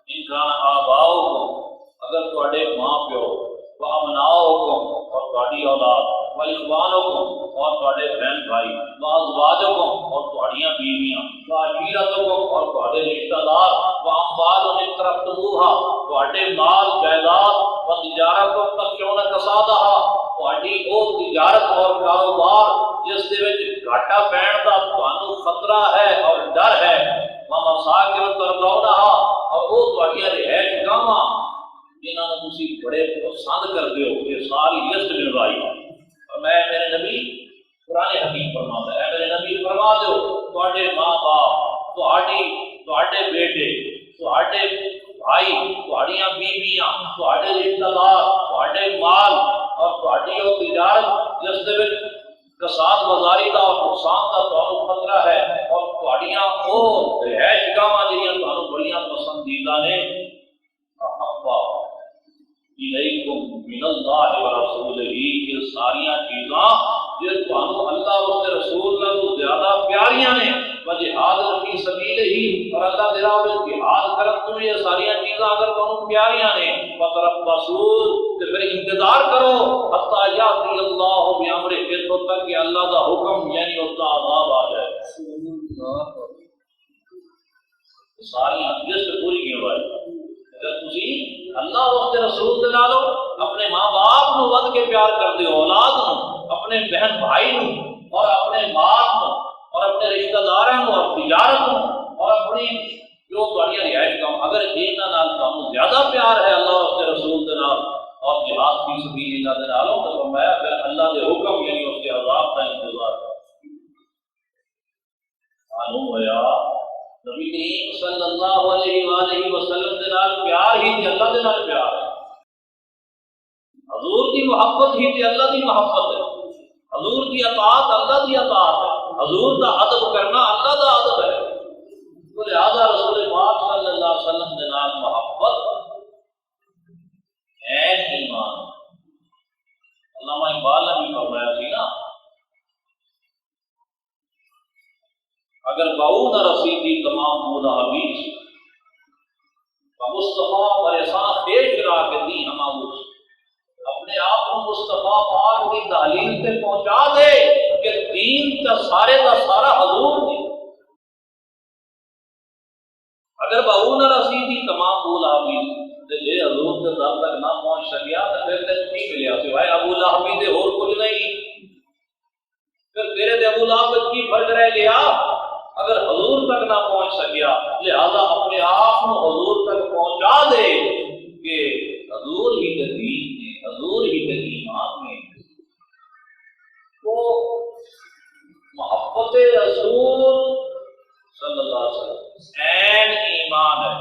ان کا آباؤ کو اگر تواڈے ماں پیو و ابناؤ کو اور تواڈی اولاد و اخوانوں کو اور تواڈے بہن بھائی و ازواجوں کو اور تواڈیاں بیویاں و عشیرتوں کو اور تواڈے رشتہ دار و اموال اقترفتموها تواڈے مال جائیداد و تجارتوں تخشون کسادها تواڈی او تجارت اور کاروبار جس دے وچ گھاٹا پین دا تانوں خطرہ ہے اور ڈر ہے ومساکن ترضونها اور وہ تواڈیاں رہائش گاواں جنہاں نوں تسی بڑے پسند کردے ہو یہ ساری لسٹ ملوائی اور میں میرے نبی قرآن حکیم فرماتا ہے میرے نبی فرما دو تواڈے ماں باپ تواڈے بیٹے تواڈے بھائی تواڈیاں بیویاں تواڈے رشتہ دار تواڈے مال اور تواڈی وہ تجارت جس دے وچ کساد بازاری کا اور نقصان کا تانوں خطرہ ہے اور تواڈیاں وہ رہائش گاواں جہاں تانوں بڑیاں پسندیدہ نے احبا الیکم من اللہ ورسولہ یہ ساریاں چیزاں جو تانوں اللہ اور اس کے رسول کا تو زیادہ پیاریاں نے وجہاد فی سبیل ہی اور اللہ دے راہ میں جہاد کرن تو یہ ساریاں چیزاں اگر تانوں پیاریاں نے فتربصوا تو پھر انتظار کرو حتی یاتی اللہ بامرہ تو تک کہ اللہ کا حکم یعنی اس کا عذاب آ جائے ساریاں لسٹ پوری کی ہوئی اگر تسی اللہ اور اس کے رسول دے نالو اپنے ماں باپ نو ود کے پیار کردے ہو اولاد اپنے بہن بھائی اور اپنے ماں اور اپنے رشتہ داراں اور تجارت اور اپنی جو تھوڑی رہائش کا اگر جینا نال تمہیں زیادہ پیار ہے اللہ اور اس کے رسول کے نال اور جہاد فی سبیل اللہ کے نالوں تو فرمایا پھر اللہ کے حکم یعنی اس کے عذاب کا انتظار معلوم ہوا نبی کریم صلی اللہ علیہ وآلہ وسلم کے نال پیار ہی تھی اللہ کے نال پیار ہے حضور کی محبت ہی تھی اللہ کی محبت ہے حضور کی اطاعت اللہ کی اطاعت ہے حضور کا ادب کرنا اللہ کا ادب ہے تو لہذا رسول پاک صلی اللہ علیہ وسلم کے نال محبت عین ایمان علامہ اقبال نے بھی فرمایا تھی نا اگر باؤ نہ رسیدی تمام مولا حبیب مصطفیٰ پریشان پیش کرا کے دی ہمارے اپنے آپ کو مصطفیٰ پاک کی تعلیم سے پہنچا دے کہ دین کا سارا حضور دی اگر باؤ نہ رسیدی تمام مولا حبیب جی حضور کے در تک نہ پہنچ سکیا تو پھر تین کی ملیا سوائے ابو لہب دے اور کچھ نہیں پھر تیرے تے ابو لہب کی فرق رہ گیا اگر حضور تک نہ پہنچ سکیا لہذا اپنے آپ کو حضور تک پہنچا دے کہ حضور ہی کے دین میں حضور ہی کے ایمان میں تو محبت رسول صلی اللہ علیہ وسلم عین ایمان ہے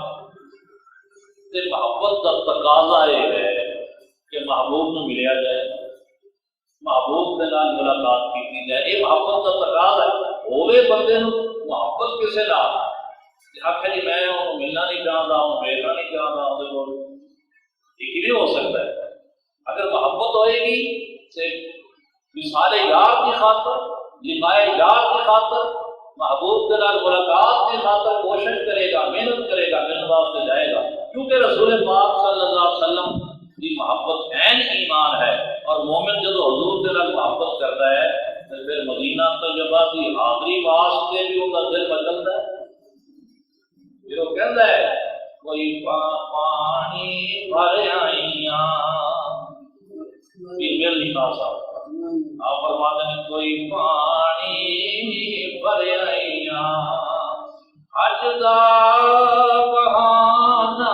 محبت کا تقاضا یہ ہے کہ محبوب کو ملیا جائے محبوب کے نال ملاقات کی جائے یہ محبت کا تقاضا ہے ہوے بندے نو محبت کسے نال آخر جی میں انہوں ملنا نہیں چاہتا ہوں بیٹھنا نہیں چاہتا ہوں یہ نہیں ہو سکتا ہے اگر محبت ہوئے گی تو مثال یار کی خاطر لمائے یار کی خاطر محبوب کے نال ملاقات کی خاطر کوشش کرے گا محنت کرے گا میرے واسطے جائے گا کیونکہ رسول پاک صلی اللہ علیہ وسلم کی محبت عین ایمان ہے اور مومن جب حضور کے نال محبت کرتا ہے تو پھر مدینہ طیبہ کی حاضری واسطے بھی ان کا دل بدلتا ہے پھر وہ کہتا ہے کوئی پانی بھر آئیاں یہ میرے لکھا صاحب آپ فرماتے ہیں کوئی پانی بھر آئیاں حج دا بہانا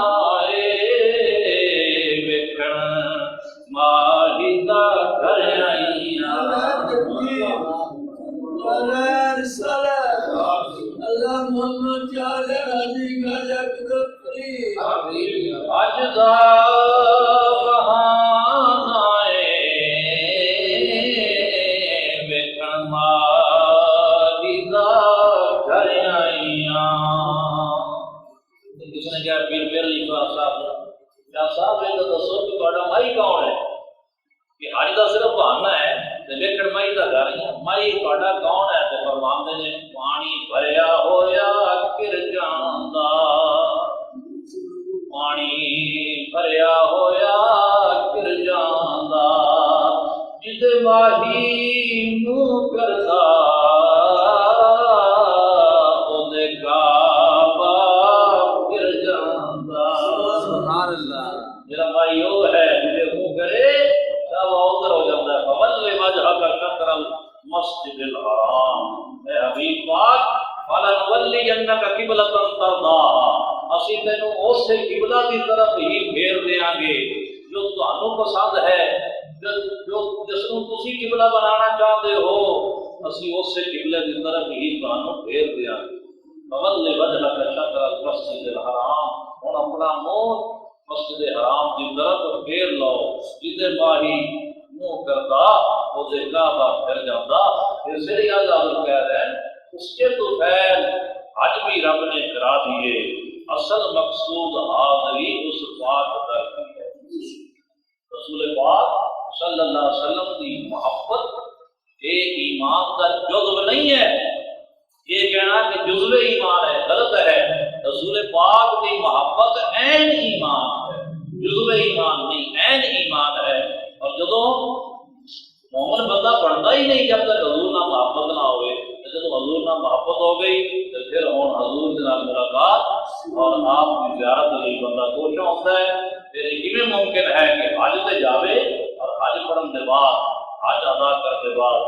ممکن ہے کہ حج سے جاوے اور حج پڑھن کے بعد حج ادا کرنے بعد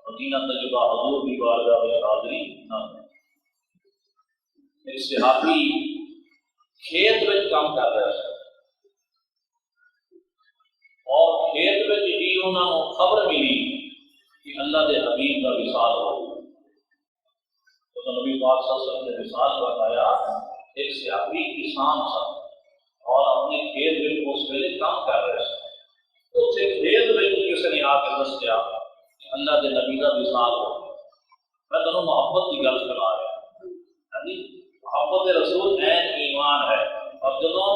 مدینہ تجربہ حضور کی بارگاہ میں حاضری نہ ایک صحابی کھیت میں کام کر رہے ہیں اور کھیت میں ہی انہوں نے خبر ملی کہ اللہ کے حبیب کا وصال ہو تو نبی پاک صلی اللہ علیہ وسلم نے وصال بتایا ایک صحابی کسان تھا اور اپنے کھیت میں اس ویلے کام کر رہے تھے اسے کھیت میں کسی نے آ کے دس دیا کہ اللہ کے نبی کا وصال ہو میں تمہیں محبت کی گل کرا رہا محبت رسول عین ایمان ہے اور جدوں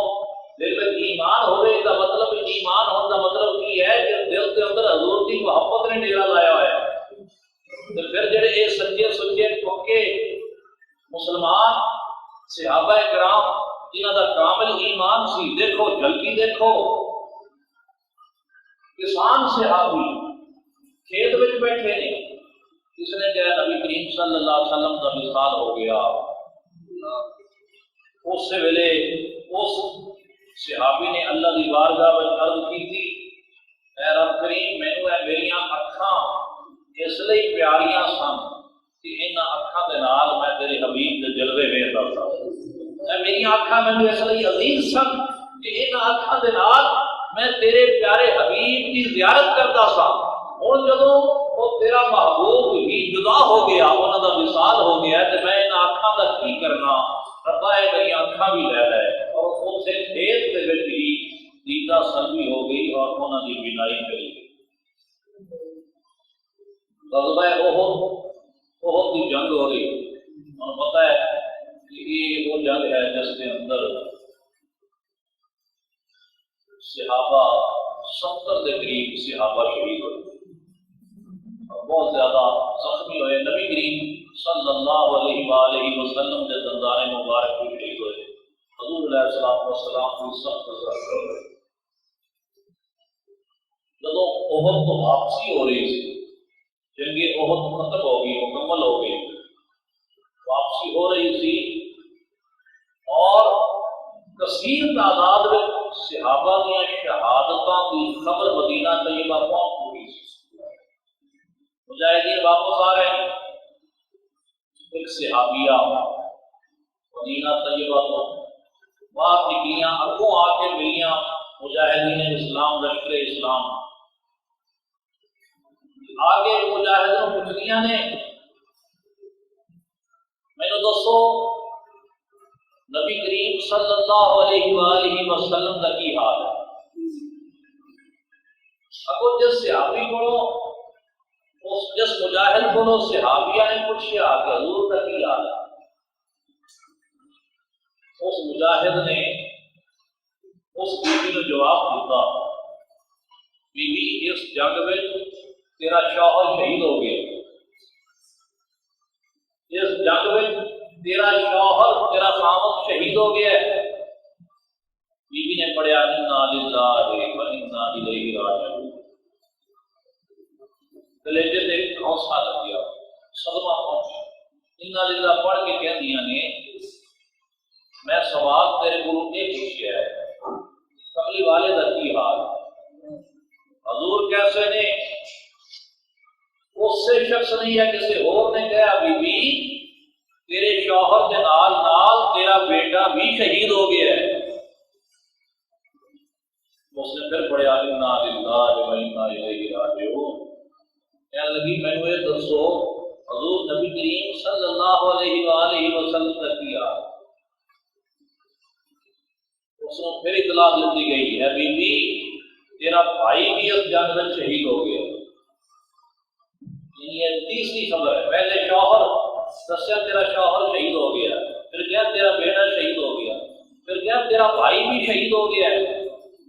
دل میں ایمان ہوئے کا مطلب ایمان ہونے کا مطلب یہ ہے کہ دل کے اندر حضور کی محبت نے ڈیرا لایا ہوا ہے تو پھر جڑے یہ سچے سچے پکے مسلمان صحابہ کرام جنہاں کا کامل ایمان سی دیکھو جلدی دیکھو کسان صحابی کھیت میں بیٹھے نے کس نے کہا نبی کریم صلی اللہ علیہ وسلم کا وصال ہو گیا اس ویلے اس صحابی نے اللہ کی بارگاہ میں عرض کی تھی اے رب کریم مینوں اے میریاں اکھاں اس لیے پیاریاں سن کہ انہاں اکھاں دے نال میں تیرے حبیب دے جلوے ویکھدا سا اے میریاں اکھاں مینوں اس لیے عزیز سن کہ انہاں اکھاں دے نال میں تیرے پیارے حبیب کی زیارت کرتا سا ہن جدوں وہ تیرا محبوب ہی جدا ہو گیا انہاں دا وصال ہو گیا تے میں انہاں اکھاں دا کی کرنا ربا ہے میری اکھاں بھی لے لے اور اسے کھیت دے وچ ہی دیدہ سلوی ہو گئی اور انہاں دی بینائی کری غزوہ احد کی جنگ ہو رہی اور پتہ ہے کہ یہ وہ جنگ ہے جس کے اندر صحابہ 70 کے قریب صحابہ شہید ہوئے اور بہت زیادہ زخمی ہوئے نبی کریم صلی اللہ علیہ وآلہ وسلم کے دندان مبارک بھی شہید ہوئے حضور علیہ السلام کی سخت ضرورت ہوئے جب احد تو واپسی ہو رہی تھی جنگ احد ختم ہو گئی مکمل ہو گئی واپسی ہو رہی تھی اور کثیر تعداد میں صحابہ کی شہادتوں کی خبر مدینہ طیبہ پہنچ چکی تھی مجاہدین واپس آ رہے ہیں ایک صحابیہ مدینہ طیبہ تو باہر نکلیاں اگوں آ کے ملیاں مجاہدین اسلام لشکر اسلام آگے مجاہدوں پوچھلیاں نے میں دسو نبی کریم صلی اللہ علیہ وآلہ وسلم کا کی حال ہے اگو جس صحابی کو جس مجاہد کو صحابیہ نے پوچھا کہ حضور کا کی حال ہے اس مجاہد نے اس بیوی نے جواب دیتا بیوی اس جنگ میں تیرا شوہر شہید ہو گیا اس جنگ میں تیرا شوہر تیرا خاوند شہید ہو گیا بیوی نے پڑھا انا للہ و انا الیہ راجعون کلیجے سے حوصلہ لگ گیا صدمہ پہنچا انا للہ پڑھ کے کہہ دیا نے میں سوال تیرے گرو یہ پوچھا ہے کملی والے کا کی حال حضور کیسے نے اس سے شخص نہیں ہے کسی اور نے کہا بی بی تیرے شوہر کے نال نال تیرا بیٹا بھی شہید ہو گیا ہے اس نے پھر پڑھا انا للہ و انا الیہ راجعون کہنے لگی میں نے دسو حضور نبی کریم صلی اللہ علیہ وآلہ وسلم کا کیا اس نے پھر اطلاع دی گئی ہے بی بی تیرا بھائی بھی اس جنگ میں شہید ہو گیا یہ تیسری خبر ہے پہلے شوہر دسیا تیرا شوہر شہید ہو گیا پھر کیا تیرا بیٹا شہید ہو گیا پھر کیا تیرا بھائی بھی شہید ہو گیا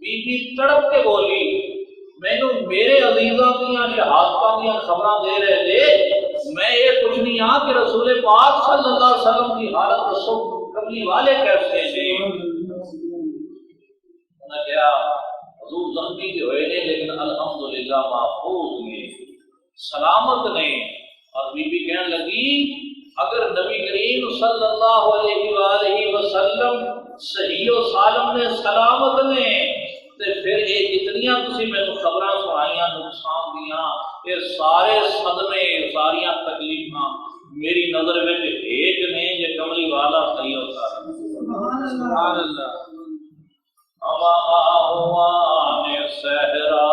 بی بی تڑپ کے بولی مینو میرے عزیزاں دیا شہادتاں دیا خبراں دے رہے تھے میں یہ کچھ نہیں ہاں کہ رسول پاک صلی اللہ علیہ وسلم کی حالت دسو کملی والے کیسے تھے انہوں نے کہا حضور زخمی کے ہوئے نے لیکن الحمدللہ محفوظ ہوئے سلامت نے اور بی بی کہنے لگی اگر نبی کریم صلی اللہ علیہ وآلہ وسلم صحیح و سالم نے سلامت نے تے پھر یہ جتنیاں تسی مینوں خبراں سنائیاں نقصان دیاں، یہ سارے صدمے ساریاں تکلیفاں میری نظر میں ایک نے یہ کملی والا صحیح ہوتا ہے۔ سبحان اللہ۔ اما آہوان صحرا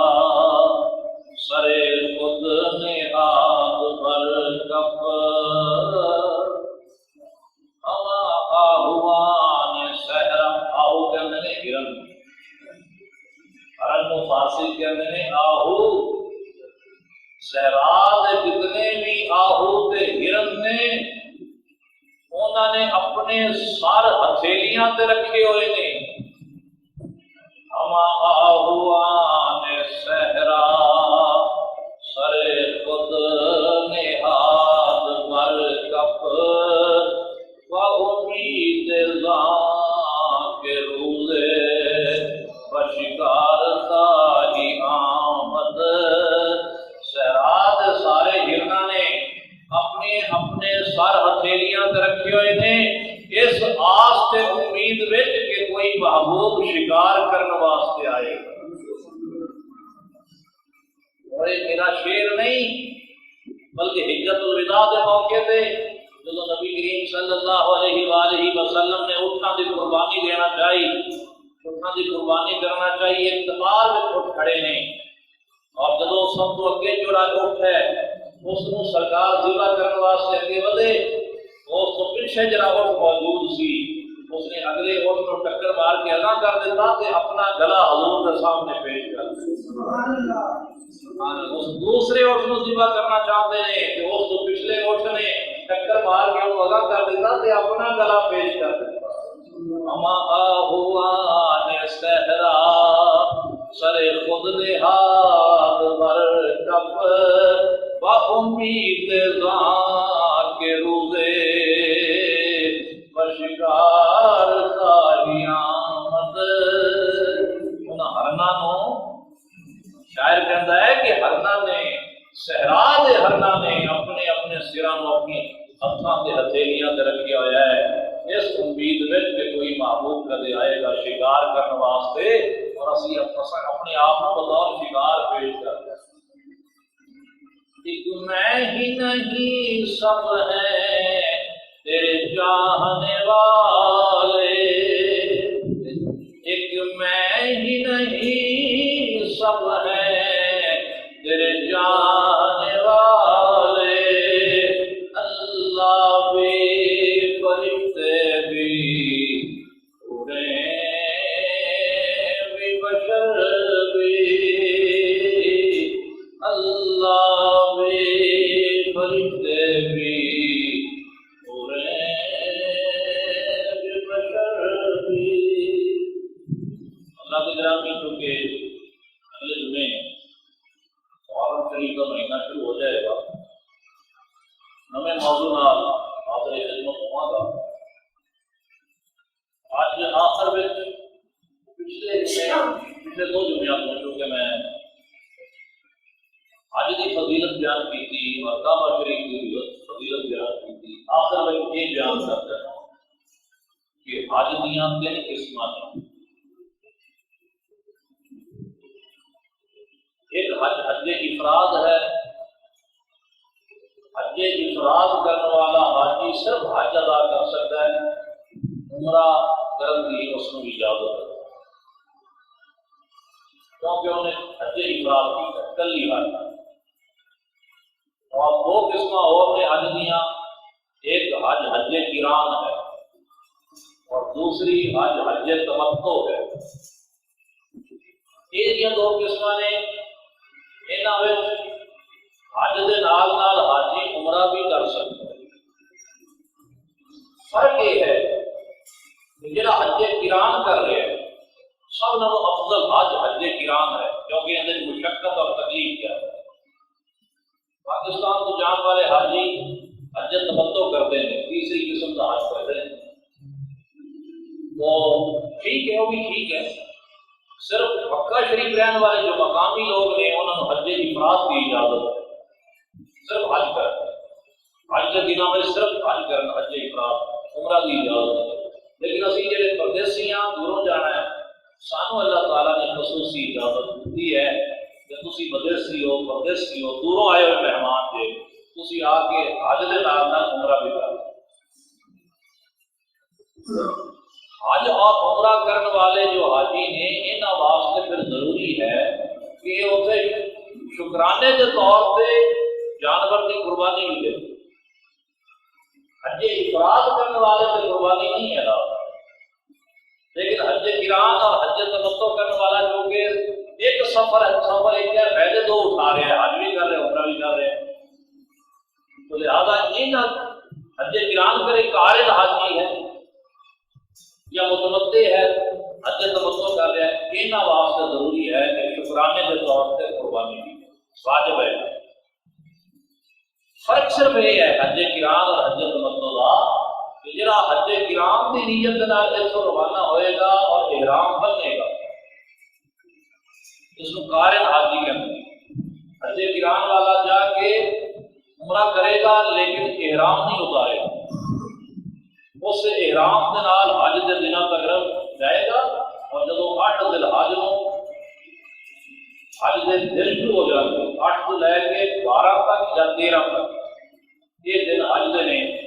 سرے خود نہاد بر کف، اما آہوان صحرا، آہو کہنے نے ہرن، ہرن کو فارسی کہنے نے آہو، صحرا دے جتنے بھی آہو تے ہرن نے انہوں نے اپنے سر ہتھیلیاں تے رکھے ہوئے نے۔ اما آہوان صحرا سرے خود نہاد بر کف، و امید زاں کے روزے بشکار خواہی آمد۔ صحرا سارے ہرنا نے اپنے اپنے سر ہتھیلیاں تے رکھے ہوئے نے، اس آس تے امید وچ کہ کوئی محبوب شکار کرنے واسطے آئے گا۔ اور یہ میرا شعر نہیں بلکہ حجت الوداع کے موقع پہ جب نبی کریم صلی اللہ علیہ وآلہ وسلم نے اٹھاں دی قربانی دینا چاہیے، اٹھاں دی قربانی کرنا چاہیے، اقتدار میں اٹھ کھڑے نے، اور جب سب تو اگے جڑا اٹھ ہے اس کو سرکار ذبح کرنے واسطے اگے ودے، اس کو پیچھے جڑا اٹھ موجود سی، اس نے اگلے اٹھ کو ٹکر مار کے ادا کر دیتا کہ اپنا گلا حضور کے سامنے پیش کر دیا۔ اس دوسرے اٹھ کو ذبح کرنا چاہتے ہیں کہ اس کو پچھلے اٹھ نے ٹکر مار کے ادا کر دیتا کہ اپنا گلا پیش کر دیتا۔ اما آہوان صحرا سرے خود نہاد بر کف، و امید زاں کے روزے بشکار خواہی آمد۔ انہاں ہرنا نو شاعر کہتا ہے کہ ہرنا نے، صحرا دے ہرنا نے اپنے اپنے سراں نو اپنی ہتھاں تے ہتھیلیاں تے رکھیا ہویا ہے، اس امید وچ کہ کوئی محبوب کدے آئے گا شکار کرنے واسطے، اور اسی اپنے آپ کو بطور شکار پیش کرتے ہیں۔ ایک میں ہی نہیں سب ہیں تیرے چاہنے والے، ایک میں ہی نہیں سب ہیں تیرے چاہنے والے، اللہ بھی فرشتے بھی اڑے بھی بشر بھی، اللہ بھی فرشتے بھی اڑے بھی بشر بھی۔ اللہ کے گرامی چونکہ اگلے جمعے محرم شریف کا مہینہ شروع ہو جائے گا، نئے موضوع نال حاضر خدمت ہوا گا۔ آج آخر میں پچھلے دو جمعہ کو چونکہ میں حج کی فضیلت بیان کی تھی اور کعبہ شریف کی فضیلت بیان کی تھی، آخر میں یہ بیان کرتا ہوں کہ حج دیاں تین قسم ہیں۔ ایک حج افراد ہے، حج افراد کرنے والا حاجی صرف حج ادا کر سکتا ہے، عمرہ کرنے کی اس کو اجازت ہے، کیونکہ انہیں حج افراد کی ہے، کلی حج۔ اور دو قسم اور نے حج دیاں، ایک حج قران ہے اور دوسری حج تمتع ہے۔ یہ دو قسم نے، انہاں وچ حج دے نال نال حاجی عمرہ بھی کر سکتا ہے۔ فرق یہ ہے کہ جڑا حج قران کر رہے ہیں سب نالوں افضل حج قران ہے، کیونکہ اندر مشقت اور تکلیف کیا ہے۔ پاکستان کو جان والے حاجی حج تمتع کرتے ہیں، تیسری قسم کا حج کرتے ہیں، وہ ٹھیک ہے، وہ بھی ٹھیک ہے۔ صرف مکہ شریف رہنے والے جو مقامی لوگ ہیں انہوں نے حج افراد کی اجازت ہے، صرف حج کرنا، حج کے دنوں میں صرف حج کرنا، حج افراد، عمرہ کی اجازت ہے۔ لیکن اسی جڑے پردیسی ہاں، دوروں جانا ہے، سان سانو اللہ تعالیٰ نے خصوصی اجازت دی ہے کہ تسی بدرسی ہو پردیسی ہو دوروں آئے ہوئے مہمان جے تسی آ کے حج دے نال عمرہ بھی کر حج اور عمرہ کرنے والے جو حاجی نے انہاں واسطے پھر ضروری ہے کہ اسے شکرانے کے طور پہ جانور کی قربانی بھی دے. حج افراد کرنے والے سے قربانی نہیں ہے لیکن حج قران اور حج تمتع کرنے والا جو کہ ایک سفر ایک ہے پہلے دو اٹھا رہے ہیں حج بھی کر رہے ہیں عمرہ بھی کر رہے ہیں تو لہٰذا ان حج قران پر ایک قارن حاجی ہے یا متمتع ہے حج تمتع کر رہے ہیں ان واسطے ضروری ہے کہ شکرانے کے طور پہ قربانی بھی واجب ہے. فرق صرف یہ ہے حج قران اور حج تمتع کا کہ جڑا حج قران کی نیت کے نال اتوں روانہ ہوئے گا اور احرام بنے گا اس کو قارن حاجی کہتے ہیں. حج قران والا جا کے عمرہ کرے گا لیکن احرام نہیں اتارے گا اس احرام کے نال حج کے دنوں تک جائے گا اور جب 8 ذی الحج نو حج کے دن شروع ہو جائیں گے 8 سے لے کے 12 تک یا 13 تک یہ دن حج کے نہیں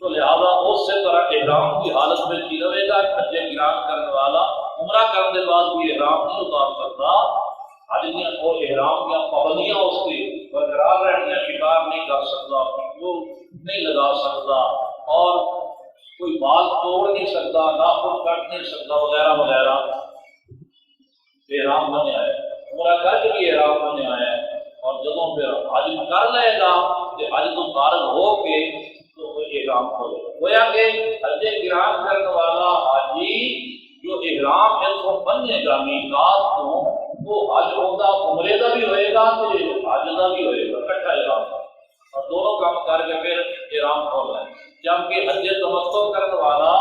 تو لہٰذا اس سے طرح احرام کی حالت میں ہی رہے گا. حج قران کرنے والا عمرہ کرنے کے بعد بھی احرام نہیں اتار سکتا. حج دیا اور احرام کی پابندیاں اس کی برقرار رہنی شکار نہیں کر سکتا نہیں لگا سکتا اور کوئی بال توڑ نہیں سکتا ناخن کٹ نہیں سکتا وغیرہ وغیرہ. احرام بنے آئے عمرہ کر کے بھی احرام بنے آئے اور جب پھر حج کر لے گا کہ حج تو فارغ ہو کے تو وہ احرام کھولے گویا کہ حج قران کرنے والا حاجی جو احرام ہے تو بننے گا میقات کو وہ حج ہوگا عمرے کا بھی ہوئے گا تو حج کا بھی ہوئے گا اکٹھا احرام اور دونوں کام کر کے پھر احرام کھولنا ہے. جبکہ حج تمتع کرنے والا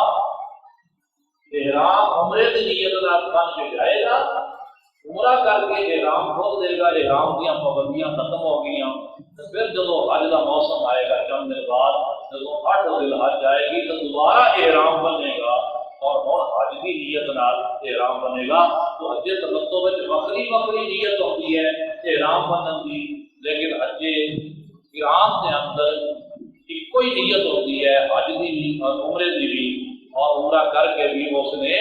احرام عمرے کی نیت بن کے جائے گا عمرہ کر کے احرام کھول دے گا. احرام کی پابندیاں ختم ہو گئی تو پھر جب حج کا موسم آئے گا چند دن بعد جب 8 ذی الحج آئے گی تو دوبارہ احرام بنے گا اور ہوں حج کی نیت نال احرام بنے گا. تو حج تمتع میں وکری نیت ہوتی ہے احرام بننے کی لیکن حج قران کے اندر ایک کوئی نیت ہوتی ہے حج کی بھی اور عمرے کی بھی اور عمرہ کر کے بھی اس نے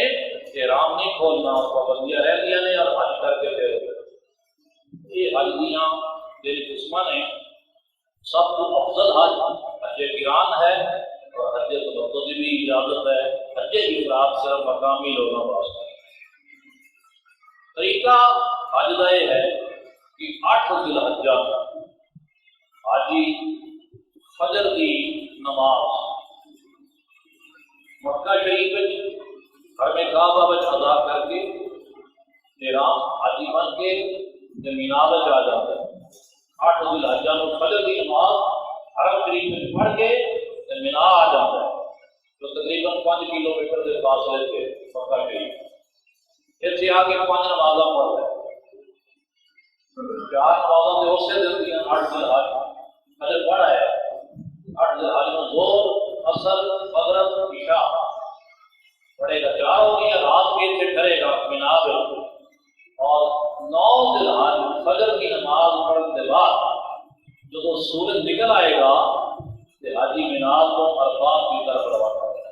احرام نہیں کھولنا پابندیاں رہ گیا نے اور حج کر کے پھر یہ حج دیاں میرے دشمن ہیں سب کو افضل حج قران ہے اور حج تمتع کی بھی اجازت ہے. حج افراد صرف مقامی لوگوں واسطے. طریقہ حج کا یہ ہے کہ 8 ذی الحجہ حاجی فجر کی نماز مکہ شریف حرم کعبہ میں ادا کر کے احرام حاجی بن کے مینا میں آ جاتا ہے. 8 ذی الحجہ میں فجر کی نماز حرم شریف میں پڑھ کے مینا آ جاتا ہے جو تقریباً 5 کلومیٹر کے فاصلے پہ مکہ شریف اس سے آگے 5 نمازاں پڑھتا ہے. 4 نمازوں سے اس سے دل دیا 8 ذی الحج فجر پڑھا ہے 8 ذی الحج میں ظہر عصر مغرب عشاء پڑھے گا 4 ہو گیا رات کے سے کرے گا مینا پہ اور 9 ذی الحج فجر کی نماز پڑھنے کے بعد جب وہ سورج نکل آئے گا کہ حاجی مینا کو عرفات کی طرف روانہ ہو جائے.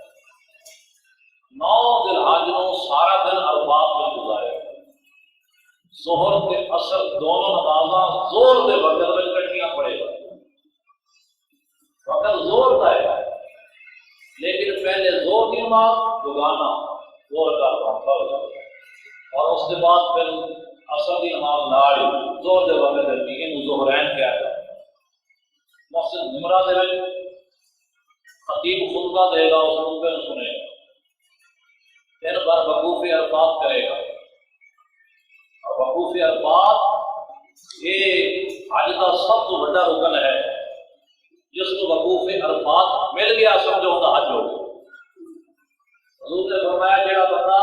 9 ذی الحج میں سارا دن عرفات میں گزارے گا. ظہر کے عصر دونوں نمازاں زور سے وقت میں کٹیاں پڑے گا. وقت زور کا ہے لیکن پہلے زور کی نماز دوگانا زور کا فرض اور اس کے بعد پھر عصر کی نماز ناڑی زور سے وقت کرتی ہے ظہرین کیا ہے. مسجد عمرہ دے خطیب خطبہ دے گا اس خطبے میں سنے گا پھر بار وقوف عرفات کرے گا اور وقوف عرفات یہ حج کا سب سے بڑا رکن ہے جس کو وقوف عرفات مل گیا سمجھو ہوتا حج ہو گیا. حضور نے فرمایا جڑا بندہ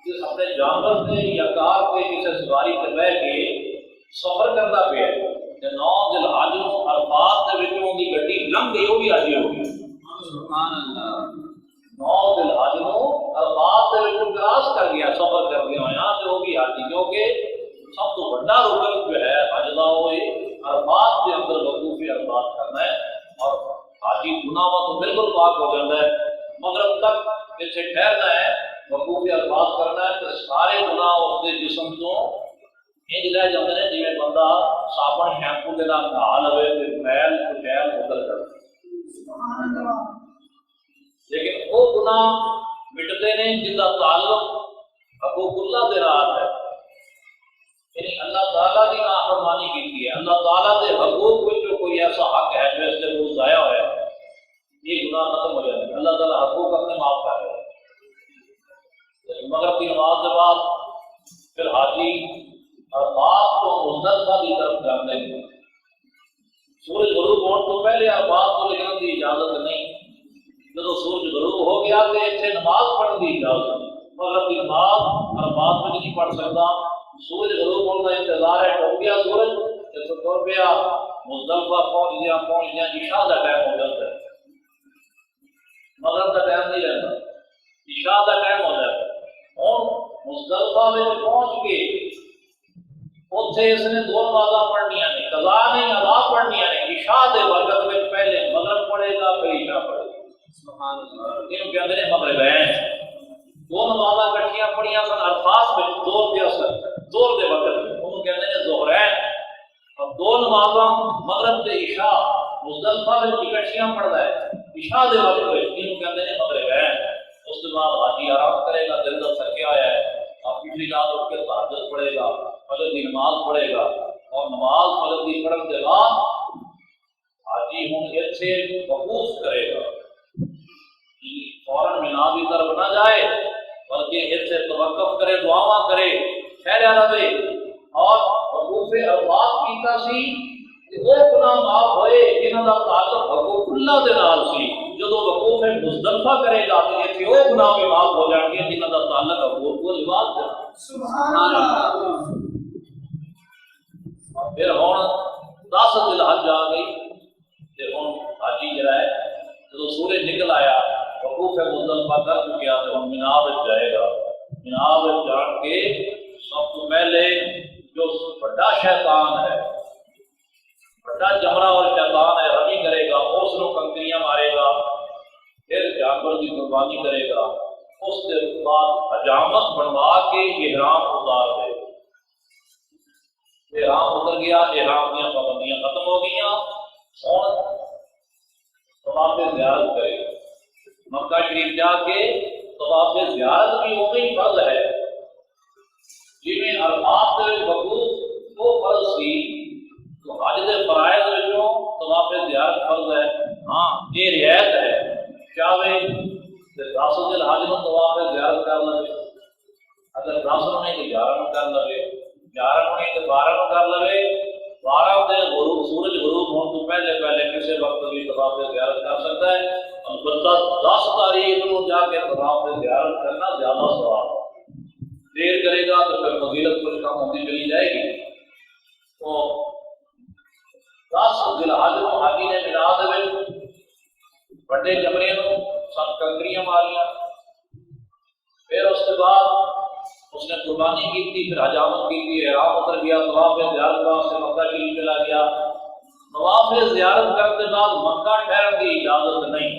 کہ اپنے جانور سے یا کار سے کسی سواری سے بیٹھ کے سفر کرتا پیا 9 ذی الحج نو عرفات دے وچوں دی گڈی لنਘ گئی وہ بھی حاجی ہو گئی. سبحان اللہ. 9 ذی الحج نو عرفات دے وچوں کراس کر گیا سفر کر گیا ہویا بالکل پاک ہو جاتا ہے، مغرب تک اتنے ٹھہرنا ہے، وقوف الفاظ کرنا ہے، تو سارے گناہ اس کے جسم تو انج رہ جاتے ہیں جی بندہ صابن شیمپو کے نال نہا لوے تو میل کچیل اتر جائے، لیکن وہ گناہ مٹتے ہیں جن کا تعلق حقوق اللہ کے نال ہے، یعنی اللہ تعالیٰ کی نافرمانی کی ہے، اللہ تعالیٰ کے حقوق میں جو کوئی ایسا حق ہے جو اس سے وہ ضائع ہوا ہے، یہ گناہ ختم ہو جائے، اللہ تعالیٰ حقوق اپنے معاف کر رہے ہیں۔ مغرب کی نماز کے بعد پھر حاجی عرفات کو مزدلفہ کی طرف جاتے ہیں، سورج غروب ہونے تو پہلے عرفات کو لکھنے کی اجازت نہیں، جب سورج غروب ہو گیا تو اتنے نماز پڑھنے کی اجازت، مغرب کی نماز عرفات میں نہیں پڑھ سکتا، سورج غروب ہونے کا انتظار ہے، ڈوب گیا سورج تو ٹر پیا، مزدلفہ پہنچ گیا عشاء کا ٹائم ہو جاتا ہے، مغرب کا ٹائم نہیں رہتا، عشاء کا ٹائم ہو جاتا ہے۔ اور مزدلفہ میں پہنچ کے اتنے اس نے دو نمازاں پڑھنیاں نے، قضا نہیں ادا پڑھنیاں نے، عشاء کے وقت میں پہلے مغرب پڑھے گا پھر عشاء پڑھے گا، سبحان اللہ، یہ کہتے ہیں مغربین، دو نمازاں کٹھیاں پڑھیاں سن عرفات میں زور کے اثر زور کے وقت میں، انہوں کہتے ہیں ظہرین، اب دو نمازاں مغرب سے عشاء مزدلفہ میں اکٹھیاں پڑھتا ہے عشاء کے وقت میں، انہوں کہتے ہیں مغربین، اس کے بعد حاجی آرام کرے گا، دل کا تھکیا آیا ہے، آپ پچھلی رات اٹھ کے تہجد پڑھے گا، فجر کی نماز پڑھے گا، اور نماز فجر کی پڑھنے کے بعد حاجی ہوں اتنے وقوف کرے گا، فوراً مینا کی طرف نہ جائے بلکہ اتنے توقف کرے، دعا کرے، ٹھہرا رہے، اور وقوف عرفات کیتا سی وہ گناہ معاف ہوئے جنہوں کا تعلق حقوق اللہ کے نال سی، جب وقوف مزدلفہ کرے گا تو اتنے وہ گناہ بھی معاف ہو جان گے جنہوں کا تعلق حقوق العباد سے۔ سبحان اللہ۔ پھر ہوں 10 ذی الحج آ گئی، پھر ہوں حاجی جڑا ہے جب سورج نکل آیا وقوف مزدلفہ کر چکیا تو ہم مینا جائے گا، مینا جان کے سب تو پہلے جو بڑا شیطان ہے، بڑا جمرہ اور شیطان ہے، رمی کرے گا، اس کو کنکریاں مارے گا، پھر جانور کی قربانی کرے گا، اس کے بعد حجامت بنوا کے احرام اتار دے گا، احرام اتر گیا، احرام کی پابندیاں ختم ہو گئی، ہوں طواف زیارت کرے گا، مکہ شریف جا کے طواف زیارت بھی وہی فرض ہے جنہیں عرفات کے وقوف وہ فرض سی، تو حج کے فرائض وچوں طواف زیارت فرض ہے، ہاں یہ رعایت ہے، چاہے 10 ذی الحج میں طواف زیارت کر لے، اگر 10 نہیں تو 11 کر لے، 11 نہیں تو 12 کر لے، 12 دن غروب سورج غروب ہونے تو پہلے پہلے کسی وقت بھی طواف زیارت کر سکتا ہے، البتہ 10 تاریخ کو جا کے طواف زیارت کرنا زیادہ ثواب، دیر کرے گا تو پھر فضیلت کچھ کم ہوتی چلی جائے گی۔ تو 10 ذی الحج کو حاجی نے مینا دے بڑے جمرے کو سب کنکریاں ماریاں، پھر اس کے بعد اس نے قربانی کی تھی، پھر حجامت کی تھی، احرام اتر گیا، طواف زیارت سے مکہ شریف چلا گیا، طواف زیارت کرنے کے بعد مکہ ٹھہرنے کی اجازت نہیں،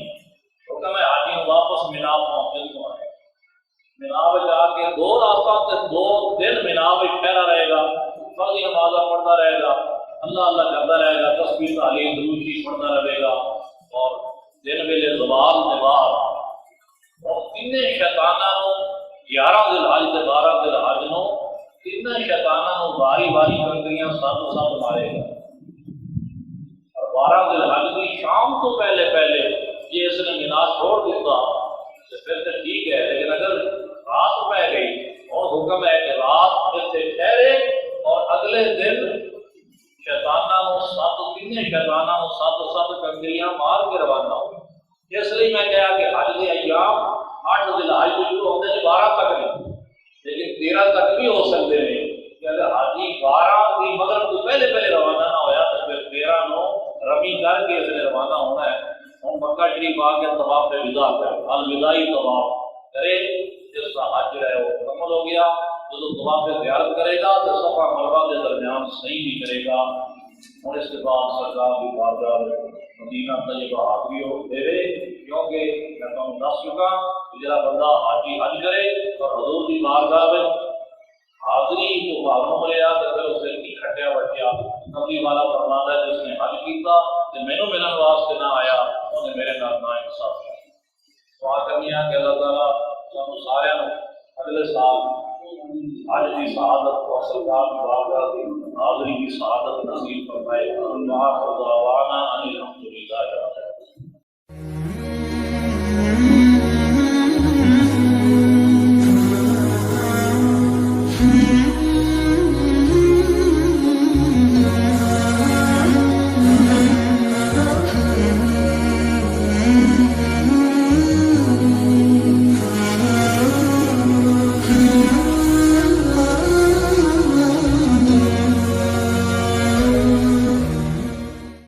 حکم ہے حاجی واپس مینا پہنچ کو ہے، مینا میں جا کے 2 راتوں سے 2 دن مینا میں ٹھہرا رہے گا، فرض نمازاں پڑھتا رہے گا، اللہ اللہ کرتا رہے گا، تسبیح تعلیم درود شریف پڑھتا رہے گا، اور دن ویلے زوال نماز، اور تین شیطانوں 11 ذی الحج تے 12 ذی الحج نو تین شیطانوں باری باری کنکریاں سب مارے گا، اور 12 ذی الحج کی شام تو پہلے پہلے یہ اس نے مینا چھوڑ دیتا تو پھر تو ٹھیک ہے، لیکن اگر رات پہ گئی اور حکم ہے کہ رات سے ٹھہرے اور اگلے دن شیطانوں 7 کنکریاں مار کے روانہ ہو، اس لیے میں کہا کہ حج کے ایام 8 ذی الحج کو شروع ہوتے ہیں 12 تک نہیں، لیکن 13 تک بھی ہو سکتے ہیں، کہ اگر حاجی 12 کی مغرب تو پہلے پہلے روانہ نہ ہوا تو پھر 13 نو رمی کر کے اس نے روانہ ہونا ہے، ہم مکہ شریف آ کے طواف ودا کرے، الوداعی طواف کرے، جس کا حج ہے وہ مکمل ہو گیا، جو طواف زیارت کرے گا تو صفا مروہ کے درمیان صحیح بھی کرے گا، اور اس کے بعد سرکار کی بارگاہ میں مدینہ طیبہ حاضری ہو دے، کیونکہ میں تمہیں دس چکا کہ جڑا بندہ حاجی حج کرے اور حضور کی بارگاہ میں حاضری تو معلوم رہا کہ اگر اسے نہیں کھٹیا بچیا، کملی والا فرماتا ہے جس نے حج کیتا تو مینوں ملن واسطے نہ آیا انہیں میرے نال نہ انصاف کیا۔ دعا کرنی ہے کہ اللہ تعالیٰ سانوں سارے اگلے سال حج کی سعادت اور سرکار کی بارگاہ کی حاضری کی سعادت نصیب فرمائے۔ اللہ دعوانا ان الحمد للہ۔